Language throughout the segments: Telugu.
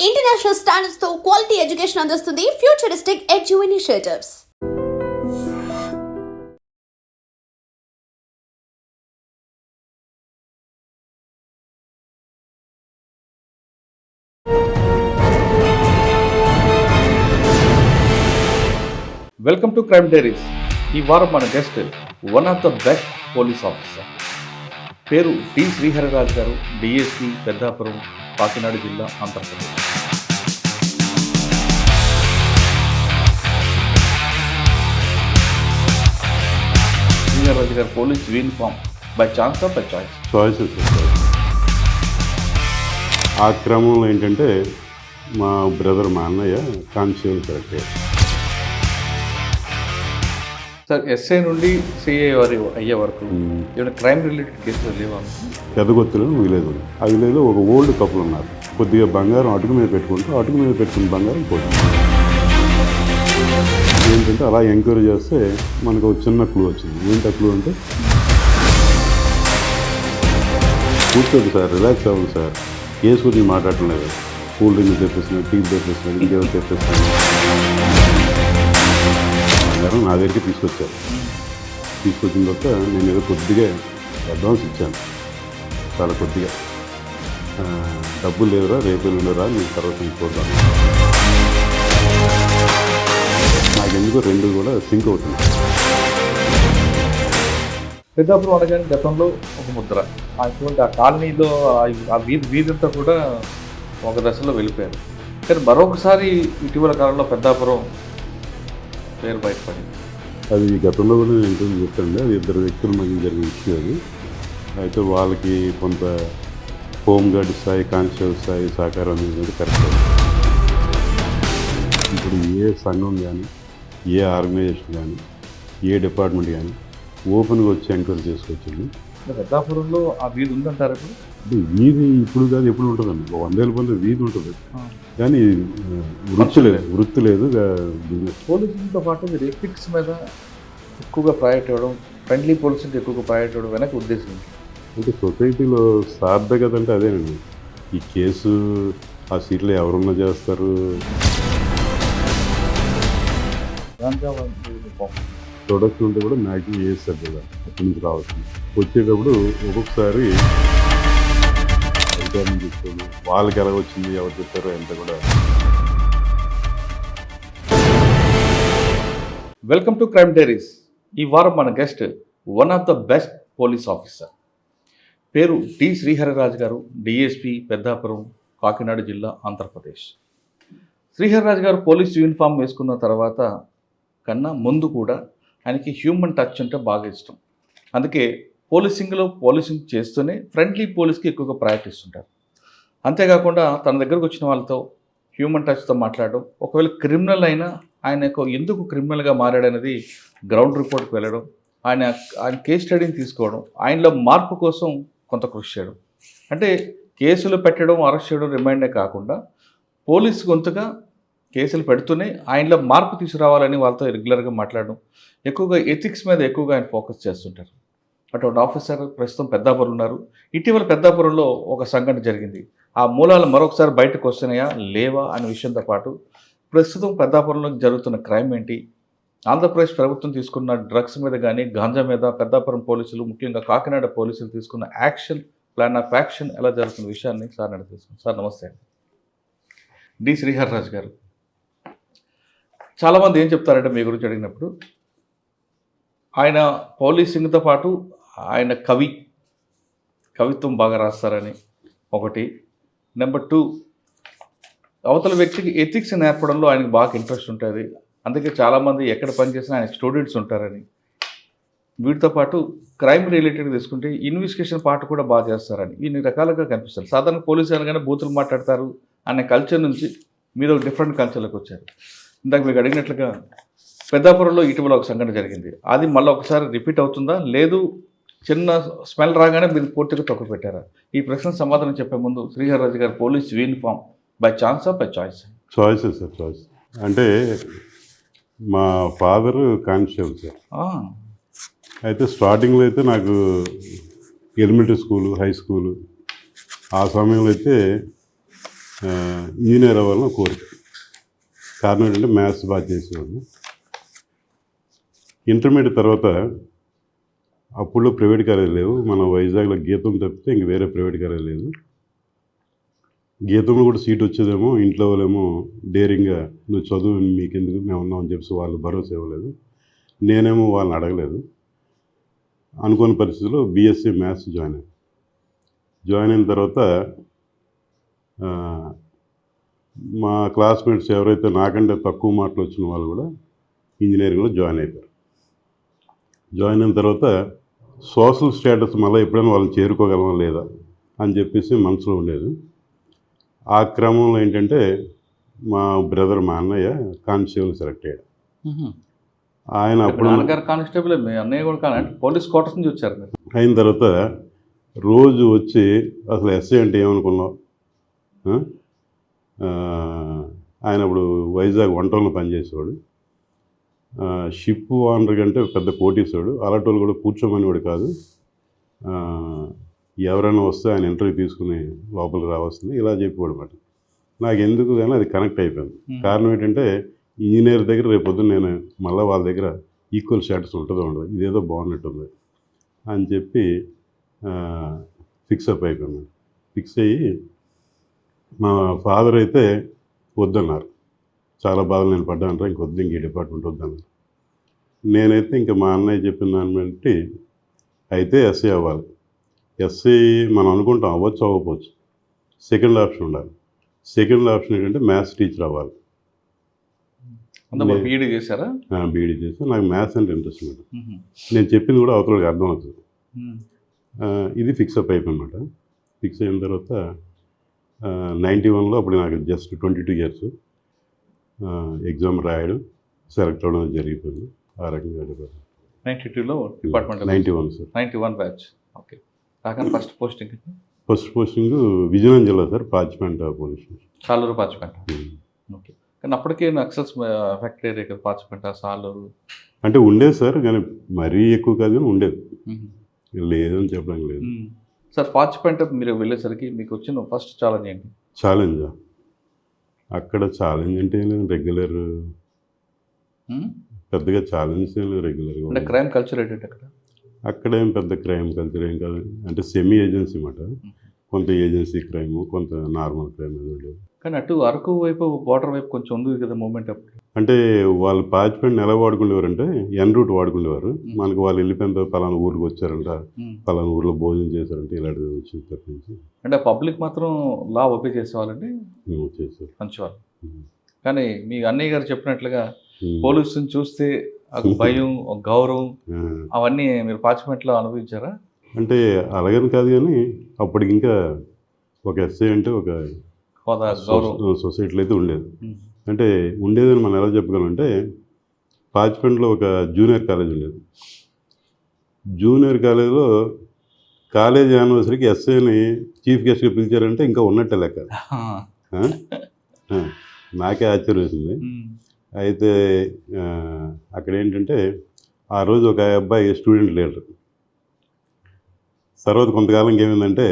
ఇంటర్నేషనల్ స్టాండర్డ్స్ తో క్వాలిటీ ఎడ్యుకేషన్ అందిస్తుంది futuristic edu initiatives. Welcome to crime diaries. ఈ వారం మన guest one of the best police officer, పేరు డి శ్రీహరిరాజు గారు, డిఎస్పీ పెద్దాపురం, కాకినాడ జిల్లా, ఆంధ్రప్రదేశ్. శ్రీహరిరాజు గారు police uniform by chance of by choice? Choices. ఆ క్రమంలో ఏంటంటే మా బ్రదర్, మా అన్నయ్య కానిస్టేబుల్ సెలెక్ట్ అయ్యారు. సార్, ఎస్ఐ నుండి సిఐ వారి అయ్యే వరకు ఏమైనా క్రైమ్ రిలేటెడ్ కేసులు లేవా? పెదగొత్తులో విలేజ్ ఉంది. ఆ విలేజ్లో ఒక ఓల్డ్ కపుల్ ఉన్నారు. కొద్దిగా బంగారం అటుకు మీద పెట్టుకుంటూ అటుకు మీద పెట్టుకున్న బంగారం పోతుంది. ఏంటంటే అలా ఎంక్వైరీ చేస్తే మనకు ఒక చిన్న క్లూ వచ్చింది. ఏంటి క్లూ అంటే, కూర్చోదు సార్, రిలాక్స్ అవ్వదు సార్, కేసు గురించి మాట్లాడటం లేదు, కూల్ డ్రింక్ తెప్పిస్తున్నాడు, టీ తెప్పిస్తున్నాడు, ఇంకేదో తెప్పిస్తున్నాడు. నా దగ్గరికి తీసుకొచ్చారు. తీసుకొచ్చిన తర్వాత నేను ఏదో కొద్దిగా అడ్వాన్స్ ఇచ్చాను, చాలా కొద్దిగా. డబ్బులు లేవురా, రేపు వెళ్ళరా, నేను తర్వాత చూద్దాం. నాకెందుకు రెండు కూడా సింక్ అవుతుంది. పెద్దాపురం అనగానే గతంలో ఒక ముద్ర, అటువంటి ఆ కాలనీలో ఆ వీధంతా కూడా ఒక దశలో వెళ్ళిపోయారు. కానీ మరొకసారి ఇటీవల కాలంలో పెద్దాపురం పేరు బయటపడింది. అది గతంలో కూడా నేను ఇంటర్వ్యూ చెప్పాను. అది ఇద్దరు వ్యక్తుల మధ్య జరిగిన విషయం అది. అయితే వాళ్ళకి కొంత హోంగార్డ్ స్థాయి, కానిస్టేబుల్ స్థాయి సహకారం అనేది కరెక్ట్. ఇప్పుడు ఏ సంఘం కానీ, ఏ ఆర్గనైజేషన్ కానీ, ఏ డిపార్ట్మెంట్ కానీ ఓపెన్గా వచ్చి ఎంక్వైరీ చేసుకొచ్చింది. పెద్దాపురంలో ఆ వీధి ఉందంటారు ఇప్పుడు? అంటే వీధి ఇప్పుడు కాదు, ఎప్పుడు ఉంటుందండి. 100 ఏళ్ళ ముందు వీధి ఉంటుంది, కానీ వృత్తి లేదు. పోలీసులతో పాటు మీరు ఎథిక్స్ మీద ఎక్కువగా ప్రయారిటీ ఇవ్వడం, ఫ్రెండ్లీ పోలీసులకి ఎక్కువగా ప్రయారిటీ ఇవ్వడం వెనక ఉద్దేశం ఏంటి? అంటే సొసైటీలో సార్థకత అంటే అదేనండి. ఈ కేసు ఆ సీట్లో ఎవరున్నా చేస్తారు. ప్రొడక్ట్ ఉంటే కూడా మ్యాక్సిమం చేస్తారు కదా, అక్కడి నుంచి రావచ్చు. వచ్చేటప్పుడు ఒక్కొక్కసారి అధికారులను తీసుకొని వాళ్ళకి ఎలా వచ్చింది, ఎవరు చెప్పారో ఎంత కూడా. Welcome to crime diaries. ఈ వారం మన guest one of the best police officer, పేరు డి శ్రీహరిరాజు గారు, డిఎస్పీ పెద్దాపురం, కాకినాడ జిల్లా, ఆంధ్రప్రదేశ్. శ్రీహరిరాజు గారు పోలీస్ యూనిఫామ్ వేసుకున్న తర్వాత కన్నా ముందు కూడా ఆయనకి హ్యూమన్ టచ్ అంటే బాగా ఇష్టం. అందుకే పోలీసింగ్ చేస్తూనే ఫ్రెండ్లీ పోలీస్కి ఎక్కువగా ప్రయారిటీ ఇస్తుంటారు. అంతేకాకుండా తన దగ్గరకు వచ్చిన వాళ్ళతో హ్యూమన్ టచ్తో మాట్లాడడం, ఒకవేళ క్రిమినల్ అయినా ఆయన ఎందుకు క్రిమినల్గా మారాడనేది గ్రౌండ్ రిపోర్ట్కి వెళ్ళడం, ఆయన కేస్ స్టడీని తీసుకోవడం, ఆయనలో మార్పు కోసం కొంత కృషి చేయడం. అంటే కేసులు పెట్టడం, అరెస్ట్ చేయడం, రిమైండే కాకుండా పోలీసు గొంతుగా కేసులు పెడుతూనే ఆయనలో మార్పు తీసుకురావాలని వాళ్ళతో రెగ్యులర్గా మాట్లాడడం, ఎక్కువగా ఎథిక్స్ మీద ఎక్కువగా ఆయన ఫోకస్ చేస్తుంటారు. అటువంటి ఆఫీసర్ ప్రస్తుతం పెద్దాపురం ఉన్నారు. ఇటీవల పెద్దాపురంలో ఒక సంఘటన జరిగింది. ఆ మూలాలు మరొకసారి బయటకు వస్తున్నాయా లేవా అనే విషయంతో పాటు ప్రస్తుతం పెద్దాపురంలో జరుగుతున్న క్రైమ్ ఏంటి, ఆంధ్రప్రదేశ్ ప్రభుత్వం తీసుకున్న డ్రగ్స్ మీద కానీ, గాంజా మీద పెద్దాపురం పోలీసులు, ముఖ్యంగా కాకినాడ పోలీసులు తీసుకున్న యాక్షన్, ప్లాన్ ఆఫ్ యాక్షన్ ఎలా జరుగుతున్న విషయాన్ని సార్ నేను తీసుకున్నాను. సార్ నమస్తే అండి. డి శ్రీహరిరాజు గారు, చాలామంది ఏం చెప్తారంటే మీ గురించి అడిగినప్పుడు, ఆయన పోలీసింగ్తో పాటు ఆయన కవిత్వం బాగా రాస్తారని ఒకటి. నెంబర్ 2, అవతల వ్యక్తికి ఎథిక్స్ నేర్పడంలో ఆయనకు బాగా ఇంట్రెస్ట్ ఉంటుంది. అందుకే చాలామంది ఎక్కడ పనిచేసినా ఆయన స్టూడెంట్స్ ఉంటారని. వీటితో పాటు క్రైమ్ రిలేటెడ్ తీసుకుంటే ఇన్వెస్టిగేషన్ పార్ట్ కూడా బాగా చేస్తారని ఇన్ని రకాలుగా కనిపిస్తారు. సాధారణ పోలీసు అనగానే బూతులు మాట్లాడతారు అనే కల్చర్ నుంచి మీరు ఒక డిఫరెంట్ కల్చర్లోకి వచ్చారు. ఇందాక మీకు అడిగినట్లుగా పెద్దాపురంలో ఇటీవల ఒక సంఘటన జరిగింది. అది మళ్ళీ ఒకసారి రిపీట్ అవుతుందా, లేదు చిన్న స్మెల్ రాగానే మీరు పూర్తిగా తొక్కపెట్టారా? ఈ ప్రశ్న సమాధానం చెప్పే ముందు శ్రీహరిరాజు గారు police uniform by chance of by choice? Choices sir, choice. అంటే మా ఫాదరు కానిస్టేబుల్ సార్. అయితే స్టార్టింగ్లో అయితే నాకు ఎలిమెంటరీ స్కూలు, హై స్కూలు, ఆ సమయంలో అయితే ఇంజనీర్ అవ్వాలని కోరిక. కారణం ఏంటంటే మ్యాథ్స్ బాగా చేసేవాడిని. ఇంటర్మీడియట్ తర్వాత అప్పుడులో ప్రైవేట్ కాలేజ్ లేవు. మన వైజాగ్లో గీతం తప్పితే ఇంక వేరే ప్రైవేట్ కాలేజ్ లేదు. గీతంలో కూడా సీట్ వచ్చేదేమో ఇంట్లో వాళ్ళేమో డేరింగ్గా నువ్వు చదువు మీకెందుకు మేము ఉన్నామని చెప్పి వాళ్ళు భరోసా ఇవ్వలేదు. నేనేమో వాళ్ళని అడగలేదు. అనుకోని పరిస్థితుల్లో బీఎస్సీ మ్యాథ్స్ జాయిన్ అయిన తర్వాత మా క్లాస్మేట్స్ ఎవరైతే నాకంటే తక్కువ మార్కులు వచ్చిన వాళ్ళు కూడా ఇంజనీరింగ్లో జాయిన్ అయిపోయారు. జాయిన్ అయిన తర్వాత సోషల్ స్టేటస్ మళ్ళీ ఎప్పుడైనా వాళ్ళని చేరుకోగలమా లేదా అని చెప్పేసి మనసులో ఉండేది. ఆ క్రమంలో ఏంటంటే మా బ్రదర్, మా అన్నయ్య కానిస్టేబుల్ సెలెక్ట్ అయ్యాడు. ఆయన అప్పుడు నాన్నగారు కానిస్టేబుల్, మీ అన్నయ్య కూడా కానీ పోలీస్ క్వార్టర్స్ నుంచి వచ్చారు మీరు. అయిన తర్వాత రోజు వచ్చి అసలు ఎస్ఐ అంటే ఏమనుకున్నావు, ఆయన అప్పుడు వైజాగ్ వంటల్లో పనిచేసేవాడు. షిప్ ఓనర్ కంటే పెద్ద కోటీసాడు. అలాంటి వాళ్ళు కూడా కూర్చోమనేవాడు కాదు. ఎవరైనా వస్తే ఆయన ఇంటర్వ్యూ తీసుకుని లోపలికి రావాల్సింది ఇలా చెప్పేవాడు మాట. నాకు ఎందుకు కానీ అది కనెక్ట్ అయిపోయింది. కారణం ఏంటంటే ఇంజనీర్ దగ్గర రేపు పొద్దున్న నేను మళ్ళీ వాళ్ళ దగ్గర ఈక్వల్ స్టేటస్ ఉంటుందో ఉండదు, ఇదేదో బాగున్నట్టుంది అని చెప్పి ఫిక్స్ అయిపోయాను. ఫిక్స్ అయ్యి మా ఫాదర్ అయితే వద్దన్నారు. చాలా బాధలు నేను పడ్డాను, ఇంకొద్దు, ఇంక ఈ డిపార్ట్మెంట్ వద్దన్నారు. నేనైతే ఇంకా మా అన్నయ్య చెప్పిన దాన్ని బట్టి అయితే ఎస్ఐ అవ్వాలి. ఎస్ఐ మనం అనుకుంటాం అవ్వచ్చు, అవ్వకపోవచ్చు. సెకండ్ ఆప్షన్ ఉండాలి. సెకండ్ ఆప్షన్ ఏంటంటే మ్యాథ్స్ టీచర్ అవ్వాలి. బీఈడీ చేశారా? బీఈడీ చేశాను. నాకు మ్యాథ్స్ అంటే ఇంట్రెస్ట్ అనమాట. నేను చెప్పింది కూడా అవతలకి అర్థం అవుతుంది. ఇది ఫిక్స్ అప్ అయిపోయినమాట. ఫిక్స్ అయిన తర్వాత 91లో అప్పుడు నాకు జస్ట్ 22 years ఎగ్జామ్ రాయడం, సెలెక్ట్ అవ్వడం జరిగిపోయింది. ఆ రకంగా 92లో డిపార్ట్మెంట్ 91 సార్. 91 బ్యాచ్. ఓకే. కాక ఫస్ట్ పోస్టింగ్ విజయనగరం జిల్లా sir, Pachipenta police station, Saluru Pachipenta. Okay. కానీ అప్పటికే నక్సల్స్ ఎఫెక్ట్ ఏరియా కదా పాచిపెంట, సాలూరు. అంటే ఉండేది సార్, కానీ మరీ ఎక్కువ కాదు, కానీ ఉండేది. లేదని చెప్పడానికి లేదు సార్. పాచిపెంట మీరు వెళ్ళేసరికి మీకు వచ్చిన ఫస్ట్ ఛాలెంజ్ ఏంటి? ఛాలెంజా? అక్కడ ఛాలెంజ్ అంటే రెగ్యులర్, పెద్దగా ఛాలెంజ్ ఏం లేదు. రెగ్యులర్గా అంటే క్రైమ్ కల్చర్ ఏంటంటే అక్కడ ఏం పెద్ద క్రైమ్ కల్చర్ ఏం కాదు. అంటే సెమీ ఏజెన్సీ అన్నమాట. కొంత ఏజెన్సీ క్రైమ్, కొంత నార్మల్ క్రైమ్ అది ఉండేది. కానీ అటు అరకు వైపు, బార్డర్ వైపు కొంచెం ఉంది కదా మూమెంట్ అప్పుడు. అంటే వాళ్ళు పాచిపెంటని ఎలా వాడుకునేవారంటే ఎన్ రూట్ వాడుకునేవారు. మనకు వాళ్ళు వెళ్ళిపోయిన తర్వాత పలానా ఊరికి వచ్చారంట, పలానా ఊర్లో భోజనం చేశారంటే ఇలాంటిది వచ్చింది తప్ప నుంచి. అంటే పబ్లిక్ మాత్రం లా ఒప్పి చేసేవాళ్ళండి, చేశారు మంచివాళ్ళు. కానీ మీ అన్నయ్య గారు చెప్పినట్లుగా పోలీసుని చూస్తే ఒక భయం, ఒక గౌరవం, అవన్నీ మీరు పాచిపెంటలో అనుభవించారా? అంటే అలాగని కాదు, కానీ అప్పటికి ఇంకా ఒక ఎస్ఐ అంటే ఒక హోదా, గౌరవం సొసైటీలో అయితే ఉండేది. అంటే ఉండేదని మనం ఎలా చెప్పగలంటే పాచిపెంటలో ఒక జూనియర్ కాలేజ్ ఉండేది. జూనియర్ కాలేజ్లో కాలేజ్ యానివర్సరీకి ఎస్ఐని చీఫ్ గెస్ట్గా పిలిచారంటే ఇంకా ఉన్నట్టే లెక్క. నాకే ఆశ్చర్యం వేసింది. అయితే అక్కడ ఏంటంటే ఆ రోజు ఒక అబ్బాయి స్టూడెంట్ లీడర్. తర్వాత కొంతకాలం ఏమైందంటే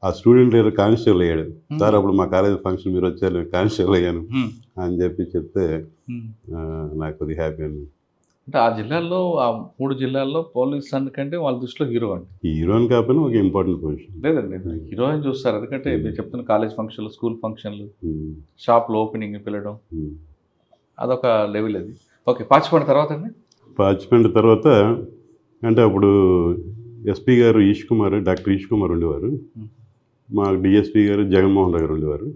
ఆ స్టూడెంట్ లీడర్ కానిస్టేబుల్ అయ్యాడు. సార్ అప్పుడు మా కాలేజ్ ఫంక్షన్ మీరు వచ్చారు, నేను కానిస్టేబుల్ అయ్యాను అని చెప్పి చెప్తే నాకు కొద్దిగా హ్యాపీ అండి. అంటే ఆ జిల్లాల్లో, ఆ 3 జిల్లాల్లో పోలీస్ అందుకంటే వాళ్ళ దృష్టిలో హీరో అండి. హీరోని కాకపోయినా ఒక ఇంపార్టెంట్ పొజిషన్. లేదండి, హీరోయిన్ చూస్తారు. ఎందుకంటే మీరు చెప్తున్న కాలేజ్ ఫంక్షన్లు, స్కూల్ ఫంక్షన్లు, షాప్లో ఓపెనింగ్ పిలవడం, అదొక లెవెల్ అది. ఓకే. పాచిపెంట తర్వాత అండి? పాచిపెంట తర్వాత అంటే అప్పుడు ఎస్పీ గారు డాక్టర్ ఈష్ కుమార్ ఉండేవారు. మా డిఎస్పీ గారు జగన్మోహన్ రావు గారు ఉండేవారు.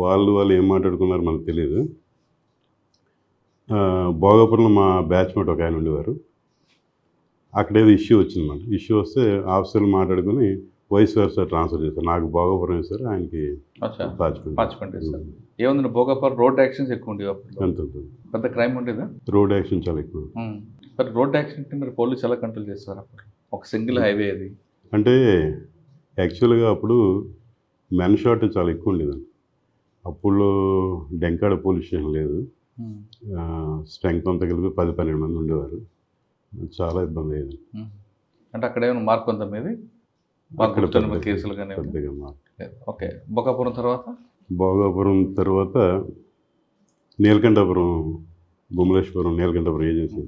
వాళ్ళు ఏం మాట్లాడుకున్నారు మనకు తెలియదు. భోగాపురంలో మా బ్యాచ్మేట్ ఒక ఆయన ఉండేవారు. అక్కడేదో ఇష్యూ వచ్చిందన్నమాట. ఇష్యూ వస్తే ఆఫీసర్లు మాట్లాడుకుని వైస్ వర్సా ట్రాన్స్ఫర్ చేశారు. నాకు భోగాపురం వేశారు, ఆయనకి పాచిపెంట వేశారు. ఏముంది భోగాపురం రోడ్ యాక్సిడెంట్స్ ఎక్కువ ఉండేవి అప్పుడు. అంత పెద్ద క్రైమ్ ఉండేదా? రోడ్ యాక్సిడెంట్ చాలా ఎక్కువ. మరి రోడ్ యాక్సిడెంట్ మీరు పోలీసు ఎలా కంట్రోల్ చేస్తారు అప్పుడు? ఒక సింగిల్ హైవే అది. అంటే యాక్చువల్గా అప్పుడు మెన్ షార్టేజ్ చాలా ఎక్కువ ఉండేదండి. అప్పుడు డెంకాడ పోలీస్ స్టేషన్ లేదు. స్ట్రెంగ్త్ అంతా కలిపి 10-12 మంది ఉండేవారు. చాలా ఇబ్బంది అయ్యేది. అంటే అక్కడ ఏమైనా మార్క్ ఉందా మీది? అక్కడ కేసులు కానీ? పెద్దగా మార్క్. ఓకే. భోగాపురం తర్వాత? భోగాపురం తర్వాత నీలకంఠపురం, గుమలేశ్వరం నీలకంఠపురం ఏజెన్సీ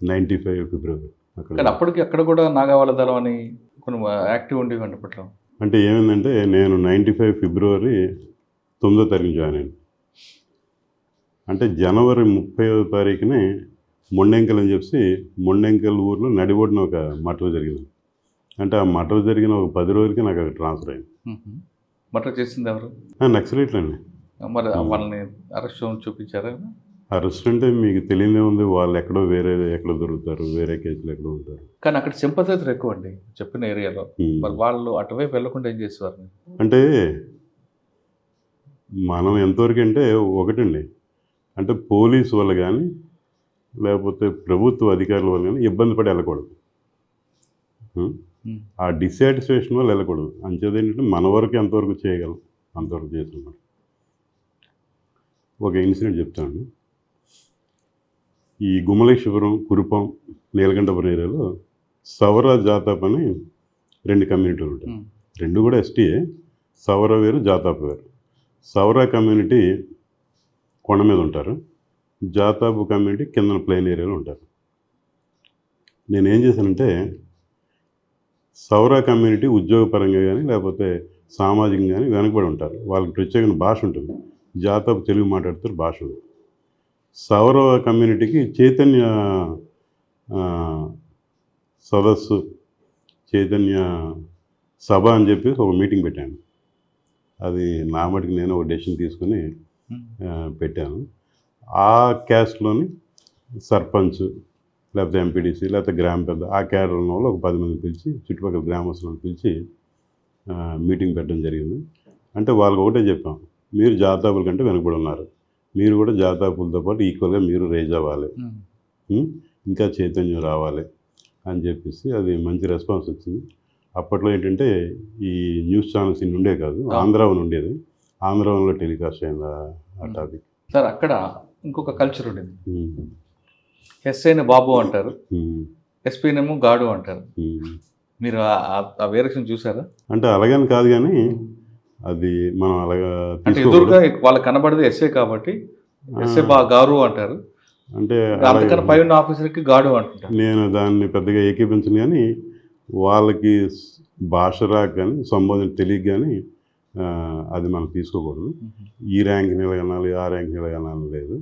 95 ఫిబ్రవరి కానీ అక్కడ. అప్పటికి అక్కడ కూడా నాగావళ దళం అని కొన్ని యాక్టివ్ ఉండేవి అప్పట్లో. అంటే ఏమైందంటే నేను 95 ఫిబ్రవరి 9వ తారీఖున జాయిన్ అయ్యాను. అంటే జనవరి 30వ తారీఖునే మొండెంకల్ అని చెప్పి మొండెంకల్ ఊర్లో నడిబొడిన ఒక మటర్ జరిగింది. అంటే ఆ మటర్ జరిగిన ఒక 10 రోజులకి నాకు అక్కడ ట్రాన్స్ఫర్ అయింది. మటర్ చేసింది ఎవరు? నక్సలైట్లు అండి. మరి వాళ్ళని అరెస్ట్ చూపించారా? అరెస్ట్ అంటే మీకు తెలియదే ఉంది, వాళ్ళు ఎక్కడో వేరే ఎక్కడో దొరుకుతారు, వేరే కేసులు ఎక్కడో ఉంటారు. కానీ అక్కడ సింపథైజర్ ఎక్కువ అండి చెప్పిన ఏరియాలో. మరి వాళ్ళు అటువైపు వెళ్ళకుండా ఏం చేసేవారు? అంటే మనం ఎంతవరకు అంటే ఒకటండి, అంటే పోలీసు వల్ల కానీ లేకపోతే ప్రభుత్వ అధికారుల వల్ల కానీ ఇబ్బంది పడి వెళ్ళకూడదు. ఆ డిసాటిస్ఫాక్షన్ వల్ల వెళ్ళకూడదు. అంచేది ఏంటంటే మన వరకు ఎంతవరకు చేయగలం అంతవరకు చేస్తున్నాం. ఒక ఇన్సిడెంట్ చెప్తాను. ఈ గుమలేశ్వరం, కురుపం, నీలకంఠపురం ఏరియాలో సవర జాతాప్ అని 2 కమ్యూనిటీలు ఉంటాయి. 2 కూడా ఎస్టీఏ. సవర వేరు, జాతాప్ వేరు. సవర కమ్యూనిటీ కొండ మీద ఉంటారు, జాతాపు కమ్యూనిటీ కింద ప్లెయిన్ ఏరియాలో ఉంటారు. నేనేం చేశానంటే సౌర కమ్యూనిటీ ఉద్యోగపరంగా కానీ లేకపోతే సామాజికంగా కానీ వెనకబడి ఉంటారు. వాళ్ళకి ప్రత్యేకమైన భాష ఉంటుంది. జాతాపు తెలుగు మాట్లాడుతారు, భాష ఉంది. సౌర కమ్యూనిటీకి చైతన్య సదస్సు, చైతన్య సభ అని చెప్పి ఒక మీటింగ్ పెట్టాను. అది నా మటుకు నేను ఒక డెసిషన్ తీసుకుని పెట్టాను. ఆ క్యాస్ట్లోని సర్పంచ్ లేకపోతే ఎంపీడీసీ లేకపోతే గ్రామ పెద్ద ఆ క్యాడర్ వాళ్ళు ఒక 10 మంది పిలిచి చుట్టుపక్కల గ్రామస్తులను పిలిచి మీటింగ్ పెట్టడం జరిగింది. అంటే వాళ్ళకి ఒకటే చెప్పాం, మీరు జాతాపుల కంటే వెనకబడి ఉన్నారు, మీరు కూడా జాతాపులతో పాటు ఈక్వల్గా మీరు రేజ్ అవ్వాలి, ఇంకా చైతన్యం రావాలి అని చెప్పేసి అది మంచి రెస్పాన్స్ వచ్చింది. అప్పట్లో ఏంటంటే ఈ న్యూస్ ఛానల్స్ ఇన్ని ఉండే కాదు, ఆంధ్రావన్ ఉండేది. ఆంధ్రావన్లో టెలికాస్ట్ అయింది ఆ టాపిక్. సార్ అక్కడ ఇంకొక కల్చర్ ఉండేది. ఎస్ఐని బాబు అంటారు, ఎస్పీనేమో గాడు అంటారు. మీరు ఆ వేరియేషన్ చూసారా? అంటే అలాగని కాదు కానీ అది మనం అలాగా అంటే ఎదురుగా వాళ్ళకి కనబడేది ఎస్ఐ కాబట్టి ఎస్ఐ గారు అంటారు. అంటే అంతకన్నా పై ఉన్న ఆఫీసర్కి గాడు అంటారు. నేను దాన్ని పెద్దగా ఏకీపించను కానీ వాళ్ళకి భాష రాక కానీ సంబోధన తెలియక కానీ అది మనం తీసుకోకూడదు. ఈ ర్యాంక్ నిలగనాలి, ఆ ర్యాంక్ నిలగనాలి లేదు.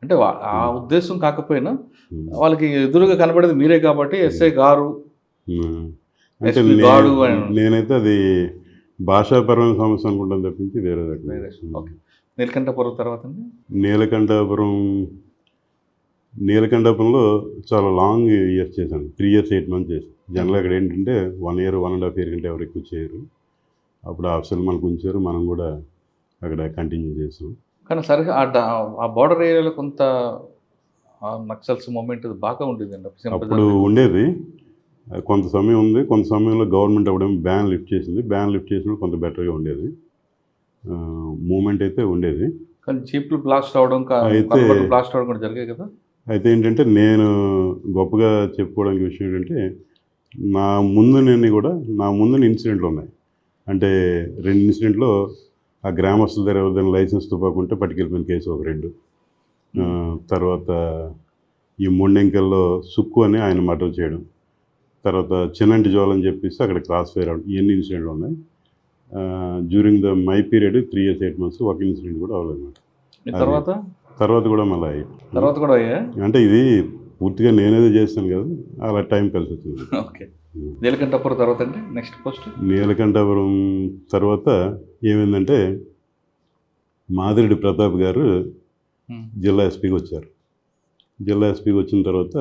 అంటే ఆ ఉద్దేశం కాకపోయినా వాళ్ళకి ఎదురుగా కనబడేది మీరే కాబట్టి ఎస్ఐ గారు అంటే నేనైతే అది భాషాపరమైన సమస్య అనుకుంటాను తప్పించి వేరే దగ్గర. నీలకంఠపురం తర్వాత నీలకంఠపురంలో చాలా లాంగ్ ఇయర్స్ చేశాను. 3 years 8 months చేశాను. జనరల్ అక్కడ ఏంటంటే 1 year 1.5 year కంటే ఎవరు ఎక్కువ చేయరు. అప్పుడు ఆఫీసర్లు మనకు ఉంచారు, మనం కూడా అక్కడ కంటిన్యూ చేసాం. కానీ సరే ఆ బార్డర్ ఏరియాలో కొంత నక్సల్స్ మూమెంట్ బాగా ఉండేది. అప్పుడు ఉండేది, కొంత సమయం ఉంది. కొంత సమయంలో గవర్నమెంట్ అప్పుడేమో బ్యాన్ లిఫ్ట్ చేసింది. బ్యాన్ లిఫ్ట్ చేసినప్పుడు కొంత బెటర్గా ఉండేది, మూమెంట్ అయితే ఉండేది. కానీ జీప్లు బ్లాస్ట్ అవడం, బ్లాస్ట్ అవడం కూడా జరిగాయి కదా. అయితే ఏంటంటే నేను గొప్పగా చెప్పుకోవడానికి విషయం ఏంటంటే నా ముందు ఇన్సిడెంట్లు ఉన్నాయి. అంటే 2 ఇన్సిడెంట్లో ఆ గ్రామస్తుల దగ్గర ఎవరిదైనా లైసెన్స్ తుపాకుంటే పట్టుకెళ్ళిపోయిన కేసు ఒక 2. తర్వాత ఈ మొండెంకల్లో సుక్కు అని ఆయన మర్డర్ చేయడం, తర్వాత చిన్నంటి జోల్ అని చెప్పేసి అక్కడ క్రాస్ ఫైర్ అవడం, ఇవన్నీ ఇన్సిడెంట్లు ఉన్నాయి. During the my period 3 years 8 months ఒక ఇన్సిడెంట్ కూడా అవ్వలేదు. తర్వాత కూడా మళ్ళీ అయ్యాయి. అంటే ఇది పూర్తిగా నేనేదో చేస్తాను కదా, అలా టైం కలిసి వచ్చింది. ఓకే. నీలకంఠపురం తర్వాత అంటే నెక్స్ట్ పోస్ట్ నీలకంఠపురం తర్వాత ఏమైందంటే మాదిరెడ్డి ప్రతాప్ గారు జిల్లా ఎస్పీకి వచ్చారు. జిల్లా ఎస్పీకి వచ్చిన తర్వాత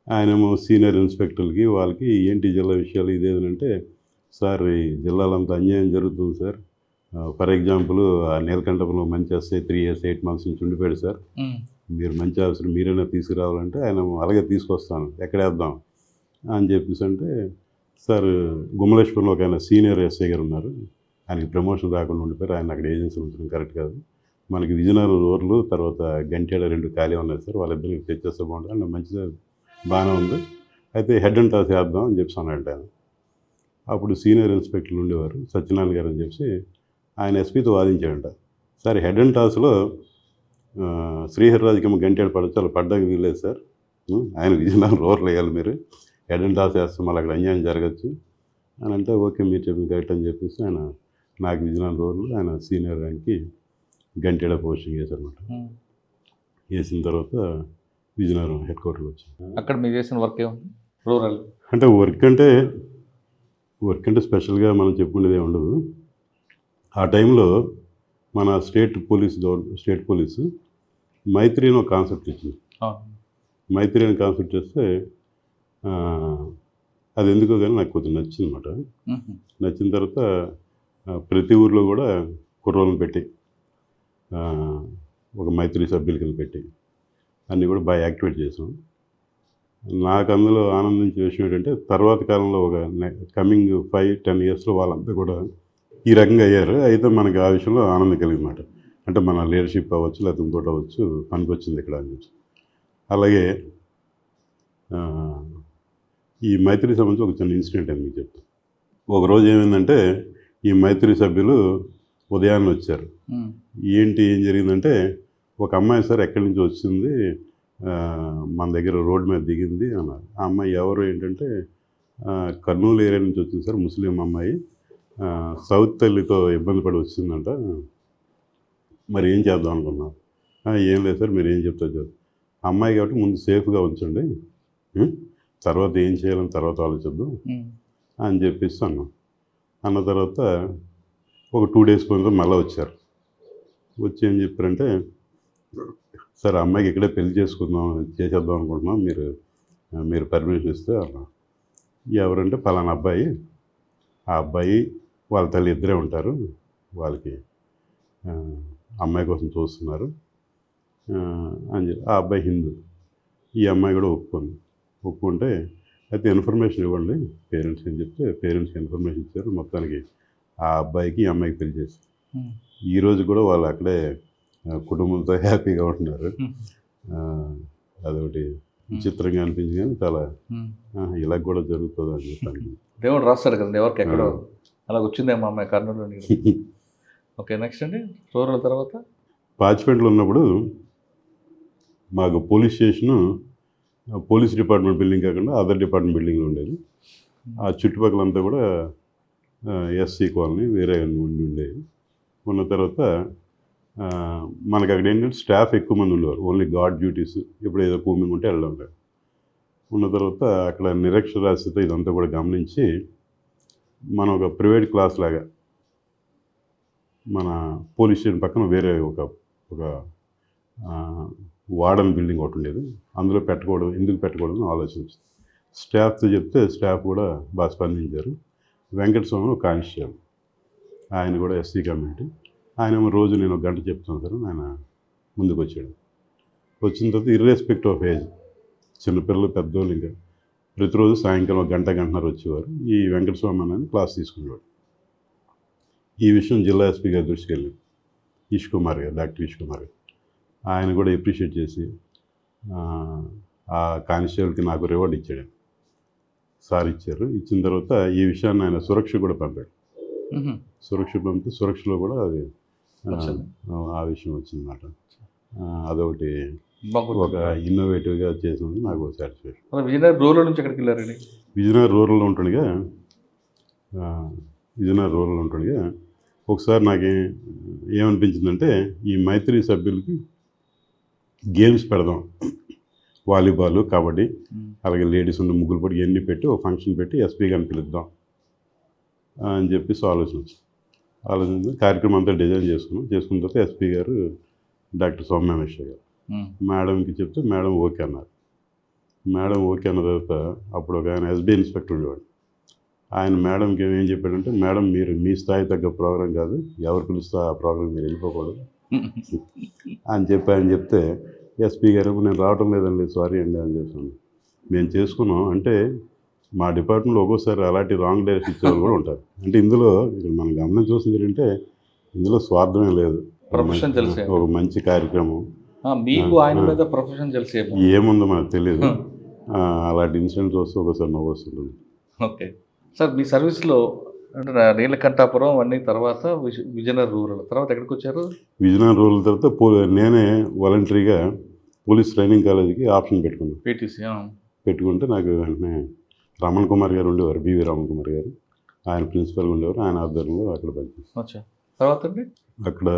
ఆయనేమో సీనియర్ ఇన్స్పెక్టర్లకి వాళ్ళకి ఏంటి జిల్లా విషయాలు ఇదేదంటే, సార్ ఈ జిల్లాలంతా అన్యాయం జరుగుతుంది సార్. ఫర్ ఎగ్జాంపుల్ ఆ నీలకంఠపురంలో మంచి ఎస్ఐ 3 years 8 months నుంచి ఉండిపోయాడు సార్. మీరు మంచి ఆఫీసర్ మీరైనా తీసుకురావాలంటే ఆయన అలాగే తీసుకొస్తాను, ఎక్కడేద్దాం అని చెప్పేసి అంటే, సార్ గుమలేశ్వరంలో ఒక ఆయన సీనియర్ ఎస్ఐ గారు ఉన్నారు, ఆయనకి ప్రమోషన్ రాకుండా ఉండిపోయారు, ఆయన అక్కడ ఏజెన్సీ ఉంచడం కరెక్ట్ కాదు, మనకి విజయనగరం రోడ్లు తర్వాత గంటేడ 2 ఖాళీ ఉన్నాయి సార్, వాళ్ళిద్దరికి తెచ్చేస్తే బాగుంటుంది, మంచిగా బాగానే ఉంది, అయితే హెడ్ అండ్ టాస్ వేద్దాం అని చెప్పి అన్నాడు ఆయన. అప్పుడు సీనియర్ ఇన్స్పెక్టర్లు ఉండేవారు సత్యనారాయణ గారు అని చెప్పి ఆయన ఎస్పీతో వాదించాడంట. సార్ హెడ్ అండ్ టాస్లో శ్రీహరిరాజుకి గంటేడు పడచ్చు, అలా పడ్డానికి వీల్లేదు సార్, ఆయన విజయనగరం రోర్లు వేయాలి, మీరు హెడ్ అండ్ టాస్ వేస్తాం, మళ్ళీ అక్కడ అన్యాయం జరగచ్చు అని అంటే ఓకే మీరు చెప్పిన కరెక్ట్ అని చెప్పేసి ఆయన నాకు విజయనగరం రోర్లు ఆయన సీనియర్ ఆయనకి గంటేడ పోస్టింగ్ వేశారనమాట. వేసిన తర్వాత విజయనగరం హెడ్ క్వార్టర్కి వచ్చాను. అక్కడ మీరు చేసిన వర్క్ ఏముంది? రూరల్ అంటే వర్క్ అంటే స్పెషల్గా మనం చెప్పుకునేది ఏమి ఉండదు. ఆ టైంలో మన స్టేట్ పోలీసు మైత్రి అని ఒక కాన్సెప్ట్ ఇచ్చింది. మైత్రి అని కాన్సెప్ట్ చేస్తే అది ఎందుకో కానీ నాకు కొంచెం నచ్చింది అనమాట. నచ్చిన తర్వాత ప్రతి ఊర్లో కూడా కుర్రోళ్ళని పెట్టి ఒక మైత్రి సభ్యుల కింద పెట్టి అన్నీ కూడా బాగా యాక్టివేట్ చేసాం. నాకు అందులో ఆనందించే విషయం ఏంటంటే తర్వాత కాలంలో ఒక కమింగ్ 5-10 ఇయర్స్లో వాళ్ళంతా కూడా ఈ రకంగా అయ్యారు. అయితే మనకి ఆ విషయంలో ఆనందం కలిగిందన్నమాట. అంటే మన లీడర్షిప్ అవ్వచ్చు, లేకపోతే ఇంకోటి అవ్వచ్చు, పనికి వచ్చింది ఇక్కడ అని చెప్పి. అలాగే ఈ మైత్రి సంబంధించి ఒక చిన్న ఇన్సిడెంట్ అని మీకు చెప్తాను. ఒకరోజు ఏమైందంటే ఈ మైత్రి సభ్యులు ఉదయాన్నే వచ్చారు. ఏం జరిగిందంటే ఒక అమ్మాయి సార్ ఎక్కడి నుంచి వచ్చింది, మన దగ్గర రోడ్డు మీద దిగింది అన్నారు. ఆ అమ్మాయి ఎవరు ఏంటంటే కర్నూలు ఏరియా నుంచి వచ్చింది సార్, ముస్లిం అమ్మాయి, సౌత్ తల్లితో ఇబ్బంది పడి వచ్చిందంట, మరి ఏం చేద్దాం అనుకున్నాం. ఏం లేదు సార్, మీరు ఏం చెప్తారు అమ్మాయి కాబట్టి ముందు సేఫ్గా ఉంచండి, తర్వాత ఏం చేయాలని తర్వాత ఆలోచిద్దాం అని చెప్పేసి అన్నాం. అన్న తర్వాత ఒక 2 days పోయిన మళ్ళీ వచ్చారు. వచ్చి ఏం చెప్పారంటే సార్ అమ్మాయికి ఇక్కడే పెళ్లి చేసేద్దాం అనుకుంటున్నాం, మీరు పర్మిషన్ ఇస్తే అన్నా. ఎవరంటే పలానా అబ్బాయి, ఆ అబ్బాయి వాళ్ళ తల్లి ఇద్దరే ఉంటారు, వాళ్ళకి అమ్మాయి కోసం చూస్తున్నారు అని చెప్పి. ఆ అబ్బాయి హిందూ, ఈ అమ్మాయి కూడా ఒప్పుకుంటే అయితే ఇన్ఫర్మేషన్ ఇవ్వండి పేరెంట్స్కి అని చెప్తే పేరెంట్స్కి ఇన్ఫర్మేషన్ ఇచ్చారు. మొత్తానికి ఆ అబ్బాయికి ఈ అమ్మాయికి పెళ్లి చేశారు. ఈరోజు కూడా వాళ్ళు అక్కడే కుటుంబంతో హ్యాపీగా ఉంటున్నారు. అదొకటి విచిత్రంగా అనిపించింది, కానీ చాలా ఇలా కూడా జరుగుతుంది అని చెప్పి దేవుడు రాస్తాడు కదండి, ఎవరికి ఎక్కడో అలా వచ్చిందేమో అమ్మాయి కర్నూలు. ఓకే, నెక్స్ట్ అండి రూరల్ తర్వాత పాచిపేటలో ఉన్నప్పుడు మాకు police station police department building కాకుండా అదర్ డిపార్ట్మెంట్ బిల్డింగ్లో ఉండేది. ఆ చుట్టుపక్కలంతా కూడా ఎస్సీ కాలనీ వేరే ఉండేది. ఉన్న తర్వాత మనకు అక్కడ ఏంటంటే స్టాఫ్ ఎక్కువ మంది ఉండేవారు, ఓన్లీ గార్డ్ డ్యూటీస్, ఇప్పుడు ఏదో కూమింగ్ ఉంటే వెళ్ళడం లేదు. ఉన్న తర్వాత అక్కడ నిరక్షరాస్యత ఇదంతా కూడా గమనించి మనం ఒక ప్రైవేట్ క్లాస్ లాగా మన పోలీస్ స్టేషన్ పక్కన వేరే ఒక వార్డన్ బిల్డింగ్ ఒకటి ఉండేది, అందులో ఎందుకు పెట్టకూడదని ఆలోచించింది. స్టాఫ్తో చెప్తే స్టాఫ్ కూడా బాగా స్పందించారు. వెంకటస్వామి ఒక కానిస్టేబుల్, ఆయన కూడా ఎస్సీ కమ్యూనిటీ, ఆయన రోజు నేను 1 గంట చెప్తాను సార్, ఆయన ముందుకు వచ్చాడు. వచ్చిన తర్వాత ఇర్రెస్పెక్టివ్ ఆఫ్ ఏజ్, చిన్నపిల్లలు పెద్దోళ్ళు ఇంకా ప్రతిరోజు సాయంకాలం 1 గంటన్నర వచ్చేవారు. ఈ వెంకటస్వామి అని క్లాస్ తీసుకునేవాడు. ఈ విషయం జిల్లా ఎస్పీ గారి దృష్టికి వెళ్ళింది, డాక్టర్ ఈష్ కుమార్ గారు. ఆయన కూడా అప్రిషియేట్ చేసి ఆ కానిస్టేబుల్కి నాకు రివార్డ్ ఇచ్చాడు, సార్ ఇచ్చారు. ఇచ్చిన తర్వాత ఈ విషయాన్ని ఆయన సురక్ష కూడా పంపాడు. సురక్షలో కూడా అది ఆ విషయం వచ్చిందన్నమాట. అదొకటి ఒక ఇన్నోవేటివ్గా చేసినందుకు నాకు సాటిస్ఫాక్షన్. విజయనగరం రూరల్ నుంచి ఎక్కడికి వెళ్ళారండి? విజయనగరం రూరల్లో ఉంటుండగా ఒకసారి నాకు ఏమనిపించిందంటే ఈ మైత్రి సభ్యులకి గేమ్స్ పెడదాం, వాలీబాల్, కబడ్డీ, అలాగే లేడీస్ ఉన్న ముగ్గులు పడి ఎన్ని పెట్టి ఒక ఫంక్షన్ పెట్టి ఎస్పీ గారిని పిలుద్దాం అని చెప్పేసి ఆలోచించి కార్యక్రమం అంతా డిజైన్ చేసుకున్న తర్వాత ఎస్పీ గారు డాక్టర్ సౌమ్యామేశ్వర్ గారు మేడంకి చెప్తే మేడం ఓకే అన్నారు. మేడం ఓకే అన్న తర్వాత అప్పుడు ఒక ఆయన ఎస్బీ ఇన్స్పెక్టర్ ఉండేవాడు. ఆయన మేడంకి ఏం చెప్పాడంటే, మేడం మీరు మీ స్థాయి తగ్గ ప్రోగ్రాం కాదు, ఎవరు పిలుస్తా ఆ ప్రోగ్రాం మీరు వెళ్ళిపోకూడదు అని చెప్తే ఎస్పీ గారు నేను రావటం లేదండి, సారీ అండి అని చెప్పాను. మేము చేసుకున్నాం అంటే మా డిపార్ట్మెంట్లో ఒక్కోసారి అలాంటి రాంగ్ డైరెక్షన్ ఇచ్చేవాళ్ళు కూడా ఉంటారు. అంటే ఇందులో మనం గమనం చూసింది ఏంటంటే ఇందులో స్వార్థమే లేదు, ప్రొఫెషన్ తెలిసే ఒక మంచి కార్యక్రమం. మీకు ఆయన మీద ప్రొఫెషన్ తెలిసే ఏముందో మనకు తెలియదు. అలాంటి ఇన్సిడెంట్స్ వస్తే ఒకసారి నవ్వు వస్తుంటుంది. ఓకే, సార్ మీ సర్వీస్లో అంటే నీలకంఠాపురం అన్నీ తర్వాత విజయనగరం రూరల్ తర్వాత ఎక్కడికి వచ్చారు? విజయనగరం రోజుల తర్వాత నేనే వాలంటరీగా పోలీస్ ట్రైనింగ్ కాలేజీకి ఆప్షన్ పెట్టుకున్నాను. పీటీసీ. పెట్టుకుంటే నాకు వెంటనే రమణ్ కుమార్ గారు ఉండేవారు, బివి రమణ్ కుమార్ గారు. ఆయన ప్రిన్సిపల్గా ఉండేవారు. ఆయన ఆధ్వర్యంలో అక్కడ పనిచేసి వచ్చా తర్వాత అండి అక్కడ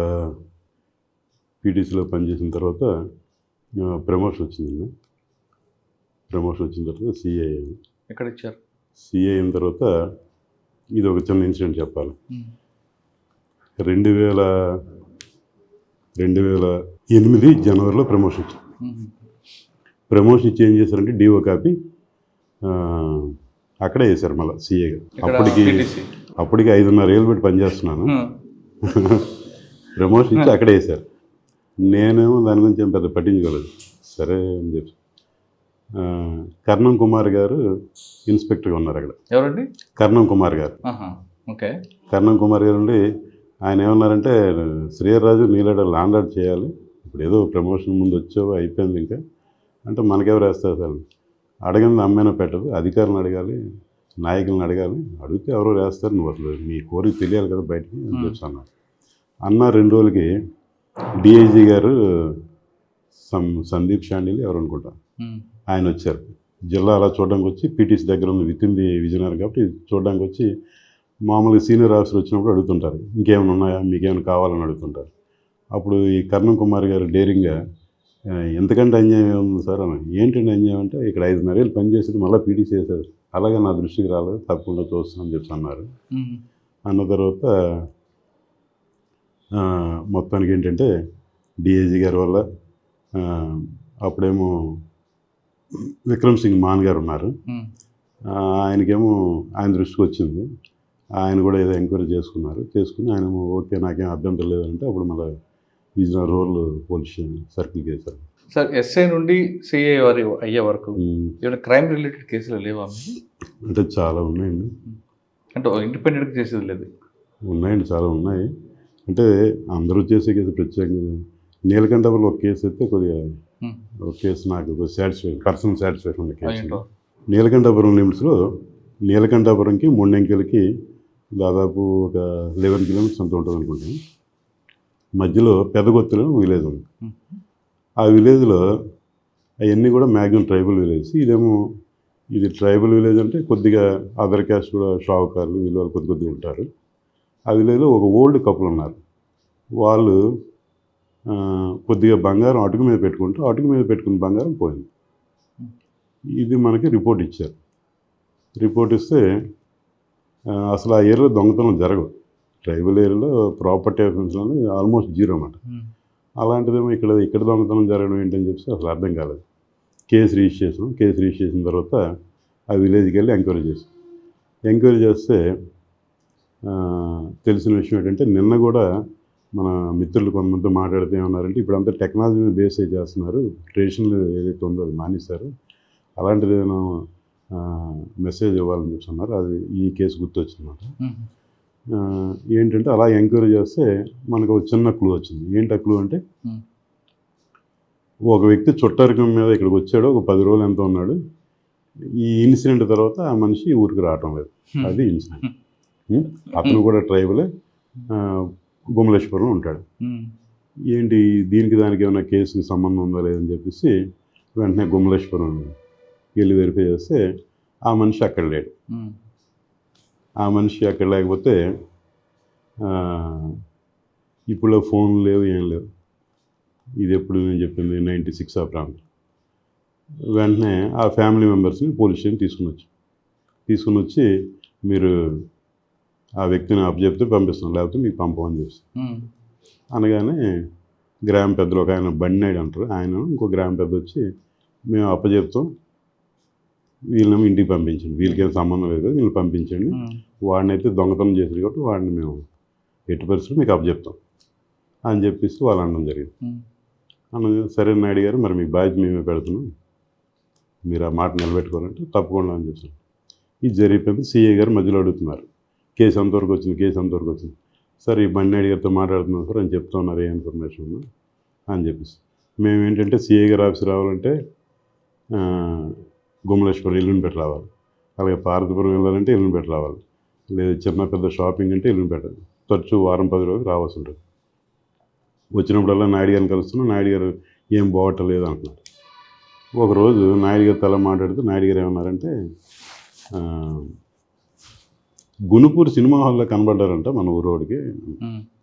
పీటీసీలో పనిచేసిన తర్వాత ప్రమోషన్ వచ్చిందండి. ప్రమోషన్ వచ్చిన తర్వాత సిఏ అయ్యాను. ఎక్కడ ఇచ్చారు? సిఏ అయిన తర్వాత ఇది ఒక చిన్న ఇన్సిడెంట్ చెప్పాలి. 2008 జనవరిలో ప్రమోషన్ ఇచ్చారు. ప్రమోషన్ ఇచ్చి ఏం చేశారంటే డిఓ కాపీ అక్కడే వేశారు మళ్ళీ సిఏగా. అప్పటికి 5.5 ఏళ్ళు పెట్టి పనిచేస్తున్నాను. ప్రమోషన్ ఇచ్చి అక్కడే వేశారు. నేనేమో దాని గురించి ఏం పెద్ద పట్టించుకోలేదు. సరే అని చెప్పి కర్ణం కుమార్ గారు ఇన్స్పెక్టర్గా ఉన్నారు అక్కడ. ఎవరండి? కర్ణం కుమార్ గారు. ఓకే. కర్ణం కుమార్ గారు ఉండి ఆయన ఏమన్నారంటే, శ్రీరాజు నీలాడ లాండ్ చేయాలి, ఇప్పుడు ఏదో ప్రమోషన్ ముందు వచ్చావు అయిపోయింది, ఇంకా అంటే మనకెవరు వేస్తారు సార్, అడగండి అమ్మైనా పెట్టదు, అధికారులను అడగాలి, నాయకులను అడగాలి, అడిగితే ఎవరో వేస్తారు, నువ్వు అసలు మీ కోరిక తెలియాలి కదా బయటికి అని చెప్పి అన్నారు. అన్న 2 రోజులకి డిఐజీ గారు సందీప్ షాండిల్ ఎవరు అనుకుంటా ఆయన వచ్చారు. జిల్లా అలా చూడడానికి వచ్చి పీటీసీ దగ్గర ఉంది వితింది విజయనగరం కాబట్టి చూడడానికి వచ్చి మామూలుగా సీనియర్ ఆఫీసర్ వచ్చినప్పుడు అడుగుతుంటారు, ఇంకేమైనా ఉన్నాయా, మీకేమైనా కావాలని అడుగుతుంటారు. అప్పుడు ఈ కర్ణం కుమార్ గారు డేరింగ్గా, ఎంతకంటే అన్యాయం ఉంది సార్ అని. ఏంటంటే అన్యాయం అంటే, ఇక్కడ 5.5 ఏళ్ళు పనిచేసి మళ్ళీ పీటీసీ చేశారు, అలాగే నా దృష్టికి రాలేదు, తప్పకుండా చూస్తానని చెప్పి అన్నారు. అన్న తర్వాత మొత్తానికి ఏంటంటే డిఐజీ గారి వల్ల అప్పుడేమో విక్రమ్ సింగ్ మాన్ గారు ఉన్నారు, ఆయనకేమో ఆయన దృష్టికి వచ్చింది. ఆయన కూడా ఏదో ఎంక్వైరీ చేసుకుని ఆయన ఓకే నాకేం అభ్యంతరం లేదంటే అప్పుడు మళ్ళీ విజయనగరం రూరల్ పోలీస్ స్టేషన్ సర్కిల్కి వేశారు. సార్ ఎస్ఐ నుండి సిఐ వారి అయ్యే వరకు ఏమైనా క్రైమ్ రిలేటెడ్ కేసులు లేవా? అంటే చాలా ఉన్నాయండి. అంటే ఇండిపెండెంట్గా చేసేది లేదు? ఉన్నాయండి, చాలా ఉన్నాయి. అంటే అందరూ చేసే కేసు ప్రత్యేకంగా నీలకంఠపురంలో ఒక కేసు అయితే కొద్దిగా ఒక కేసు నాకు పర్సనల్ సాటిస్ఫాక్షన్ ఉన్న కేసు. నీలకంఠపురం లిమిట్స్లో నీలకంఠపురంకి ముండెంకెలకి దాదాపు ఒక 11 కిలోమీటర్స్ అంత ఉంటుంది అనుకుంటాను. మధ్యలో పెద్దగొత్తులో విలేజ్ ఉంది. ఆ విలేజ్లో అవన్నీ కూడా మ్యాక్సిమం ట్రైబల్ విలేజ్. ఇది ట్రైబల్ విలేజ్ అంటే కొద్దిగా అదర్ క్యాస్ట్ కూడా షావుకారులు వీళ్ళు కొద్దిగా ఉంటారు. ఆ విలేజ్లో ఒక ఓల్డ్ కపుల్ ఉన్నారు. వాళ్ళు కొద్దిగా బంగారం అటుకు మీద పెట్టుకున్న బంగారం పోయింది. ఇది మనకి రిపోర్ట్ ఇచ్చారు. రిపోర్ట్ ఇస్తే అసలు ఆ ఏరియాలో దొంగతనం జరగదు. ట్రైబల్ ఏరియాలో ప్రాపర్టీ అఫెన్స్ అనేది ఆల్మోస్ట్ 0 అన్నమాట. అలాంటిదేమో ఇక్కడ దొంగతనం జరగడం ఏంటని చెప్పి అసలు అర్థం కాలేదు. కేసు రిజిస్టర్ చేసిన తర్వాత ఆ విలేజ్కి వెళ్ళి ఎంక్వైరీ చేస్తే తెలిసిన విషయం ఏంటంటే, నిన్న కూడా మన మిత్రులు కొంతమంది మాట్లాడితే ఏమన్నారంటే, ఇప్పుడంతా టెక్నాలజీ మీద బేస్ చేస్తున్నారు, ట్రెడిషనల్ ఏదైతే ఉందో అది మానేశారు, అలాంటిది ఏదైనా మెసేజ్ ఇవ్వాలని చెప్తున్నారు. అది ఈ కేసు గుర్తొచ్చిందన్నమాట. ఏంటంటే అలా ఎంక్వైరీ చేస్తే మనకు ఒక చిన్న క్లూ వచ్చింది. ఏంటి ఆ క్లూ అంటే, ఒక వ్యక్తి చుట్టరికం మీద ఇక్కడికి వచ్చాడు, ఒక 10 రోజులు ఎంత ఉన్నాడు, ఈ ఇన్సిడెంట్ తర్వాత ఆ మనిషి ఊరికి రావటం లేదు. అది ఇన్సిడెంట్. అతను కూడా ట్రైబలే, గుమలేశ్వరం ఉంటాడు. ఏంటి దీనికి దానికి ఏమైనా కేసుకి సంబంధం ఉందా లేదని చెప్పేసి వెంటనే గుమలేశ్వరం వెళ్ళి వెరిఫై చేస్తే ఆ మనిషి అక్కడ లేడు. ఆ మనిషి అక్కడ లేకపోతే ఇప్పుడు ఫోన్లు లేవు, ఏం లేవు. ఇది ఎప్పుడు నేను చెప్పింది 96 ఆ ప్రాంతం. వెంటనే ఆ ఫ్యామిలీ మెంబర్స్ని పోలీస్ స్టేషన్ తీసుకుని వచ్చి మీరు ఆ వ్యక్తిని అప్పచెప్తే పంపిస్తాం, లేకపోతే మీకు పంపమని చెప్తాం అనగానే గ్రామ పెద్దలు ఒక ఆయన బండినాయుడు అంటారు, ఆయన ఇంకో గ్రామ పెద్ద వచ్చి మేము అప్పచెప్తాం, వీళ్ళని ఇంటికి పంపించండి, వీళ్ళకేం సంబంధం లేదు, వీళ్ళని పంపించండి, వాడిని అయితే దొంగతనం చేశారు కాబట్టి వాడిని మేము ఎట్టి పరిస్థితులు మీకు అప్పచెప్తాం అని చెప్పేసి వాళ్ళు అనడం జరిగింది. సరే నాయుడు గారు, మరి మీకు బాధ్యత మేమే పెడుతున్నాం, మీరు ఆ మాట నిలబెట్టుకోవాలంటే తప్పకుండా అని చెప్పాను. ఇది జరిగిపోయింది. సిఐ గారు మధ్యలో అడుగుతున్నారు, కేసు ఎంతవరకు వచ్చింది. సార్ ఈ బండినాయుడు గారితో మాట్లాడుతున్నాం సార్ అని చెప్తా ఉన్నారు, ఏ ఇన్ఫర్మేషన్ ఉన్నా అని చెప్పేసి. మేము ఏంటంటే సిఐ గారు ఆఫీస్ రావాలంటే గుమలేశ్వరం ఎల్లుండిపేట రావాలి. అలాగే పార్వతీపురం వెళ్ళాలంటే ఎల్లుండిపేట రావాలి, లేదు చిన్న పెద్ద షాపింగ్ అంటే ఎల్లుండిపేట, తరచూ వారం 10 రోజులు రావాల్సి ఉంటుంది. వచ్చినప్పుడల్లా నాయుడు గారిని కలుస్తున్నాం, నాయుడు గారు ఏం బాగోట్టలేదు అంటున్నారు. ఒకరోజు నాయుడు గారు తల మాట్లాడుతూ నాయుడు గారు ఏమన్నారంటే, గునుపూరు సినిమా హాల్లో కనబడ్డారంట మన ఊరోడికి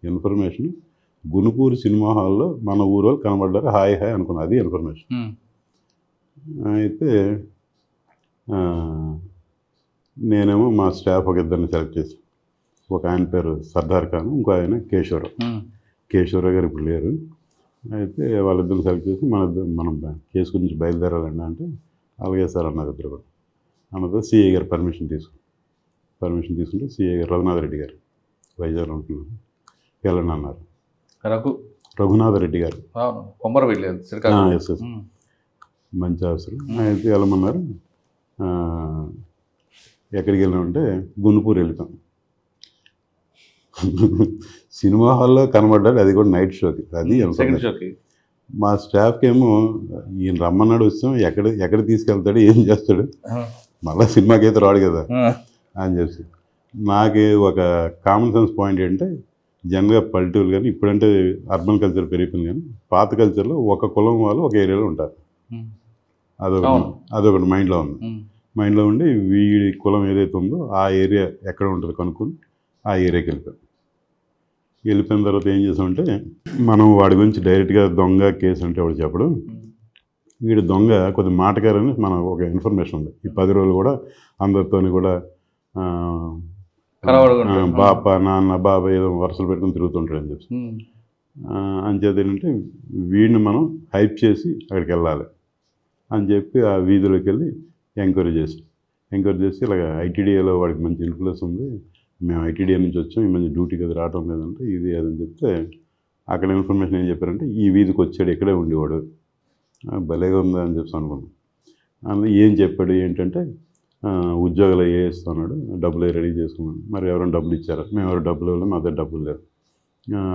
ఇన్ఫర్మేషన్. గునుపూరు సినిమా హాల్లో మన ఊరు కనబడ్డారు, హాయ్ హాయ్ అనుకున్నా, అది ఇన్ఫర్మేషన్. అయితే నేనేమో మా స్టాఫ్ ఒక ఇద్దరిని సెలెక్ట్ చేసి, ఒక ఆయన పేరు సర్దార్ ఖాన్, ఇంకో ఆయన కేశవరావు గారు ఇప్పుడు లేరు. అయితే వాళ్ళిద్దరిని సెలెక్ట్ చేసి మనం కేసు గురించి బయలుదేరాలండి అంటే, అలాగే సార్ అన్నారు ఇద్దరు కూడా. అన్నదో సిఐ గారు పర్మిషన్ తీసుకుంటే సిఐ గారు రఘునాథరెడ్డి గారు వైజాగ్లో ఉంటున్నారు, వెళ్ళండి అన్నారు. రఘునాథరెడ్డి గారు ఎస్ మంచి ఆఫీసర్. అయితే వెళ్ళమన్నారు. ఎక్కడికి వెళ్ళామంటే గునుపూరు వెళ్తాం. సినిమా హాల్లో కనబడ్డాడు, అది కూడా నైట్ షోకి. అది మా స్టాఫ్కి ఏమో ఈయన రమ్మన్నాడు, వచ్చాం, ఎక్కడ తీసుకెళ్తాడు, ఏం చేస్తాడు, మళ్ళీ సినిమాకి అయితే రాడు కదా అని చెప్పి. నాకు ఒక కామన్ సెన్స్ పాయింట్ ఏంటంటే, జనరల్గా పల్లెటూరు కానీ ఇప్పుడంటే అర్బన్ కల్చర్ పెరిగిపోయింది, కానీ పాత కల్చర్లో ఒక కులం వాళ్ళు ఒక ఏరియాలో ఉంటారు. అదొకటి మైండ్లో ఉండి వీడి కులం ఏదైతే ఉందో ఆ ఏరియా ఎక్కడ ఉంటుందో కనుక్కొని ఆ ఏరియాకి వెళ్ళిపోయిన తర్వాత ఏం చేసామంటే, మనం వాడి గురించి డైరెక్ట్గా దొంగ కేసు అంటే వాడు చెప్పడం, వీడు దొంగ కొద్ది మాటగారని మనకు ఒక ఇన్ఫర్మేషన్ ఉంది. ఈ 10 రోజులు కూడా అందరితో కూడా బాప నాన్న బాబా ఏదో వరుసలు పెట్టుకుని తిరుగుతుంటాడు అని చెప్పి. అంచేత ఏంటంటే వీడిని మనం హైప్ చేసి అక్కడికి వెళ్ళాలి అని చెప్పి ఆ వీధిలోకి వెళ్ళి ఎంక్వైరీ చేసి ఇలాగ ఐటీడీఏలో వాడికి మంచి ఇన్ఫ్లుయెన్స్ ఉంది, మేము ఐటీడీఏ నుంచి వచ్చాం, ఈ మంచి డ్యూటీకి అది రావడం లేదంటే ఇది అదని చెప్తే, అక్కడ ఇన్ఫర్మేషన్ ఏం చెప్పారంటే, ఈ వీధికి వచ్చాడు, ఇక్కడే ఉండేవాడు, భలేగా ఉందా అని చెప్పి అనుకున్నాం. అందులో ఏం చెప్పాడు ఏంటంటే, ఉద్యోగాలు వేస్తున్నాడు, డబ్బులు రెడీ చేసుకున్నాడు. మరి ఎవరైనా డబ్బులు ఇచ్చారా? మేము ఎవరు డబ్బులు ఇవ్వలేము, మా దగ్గర డబ్బులు లేవు.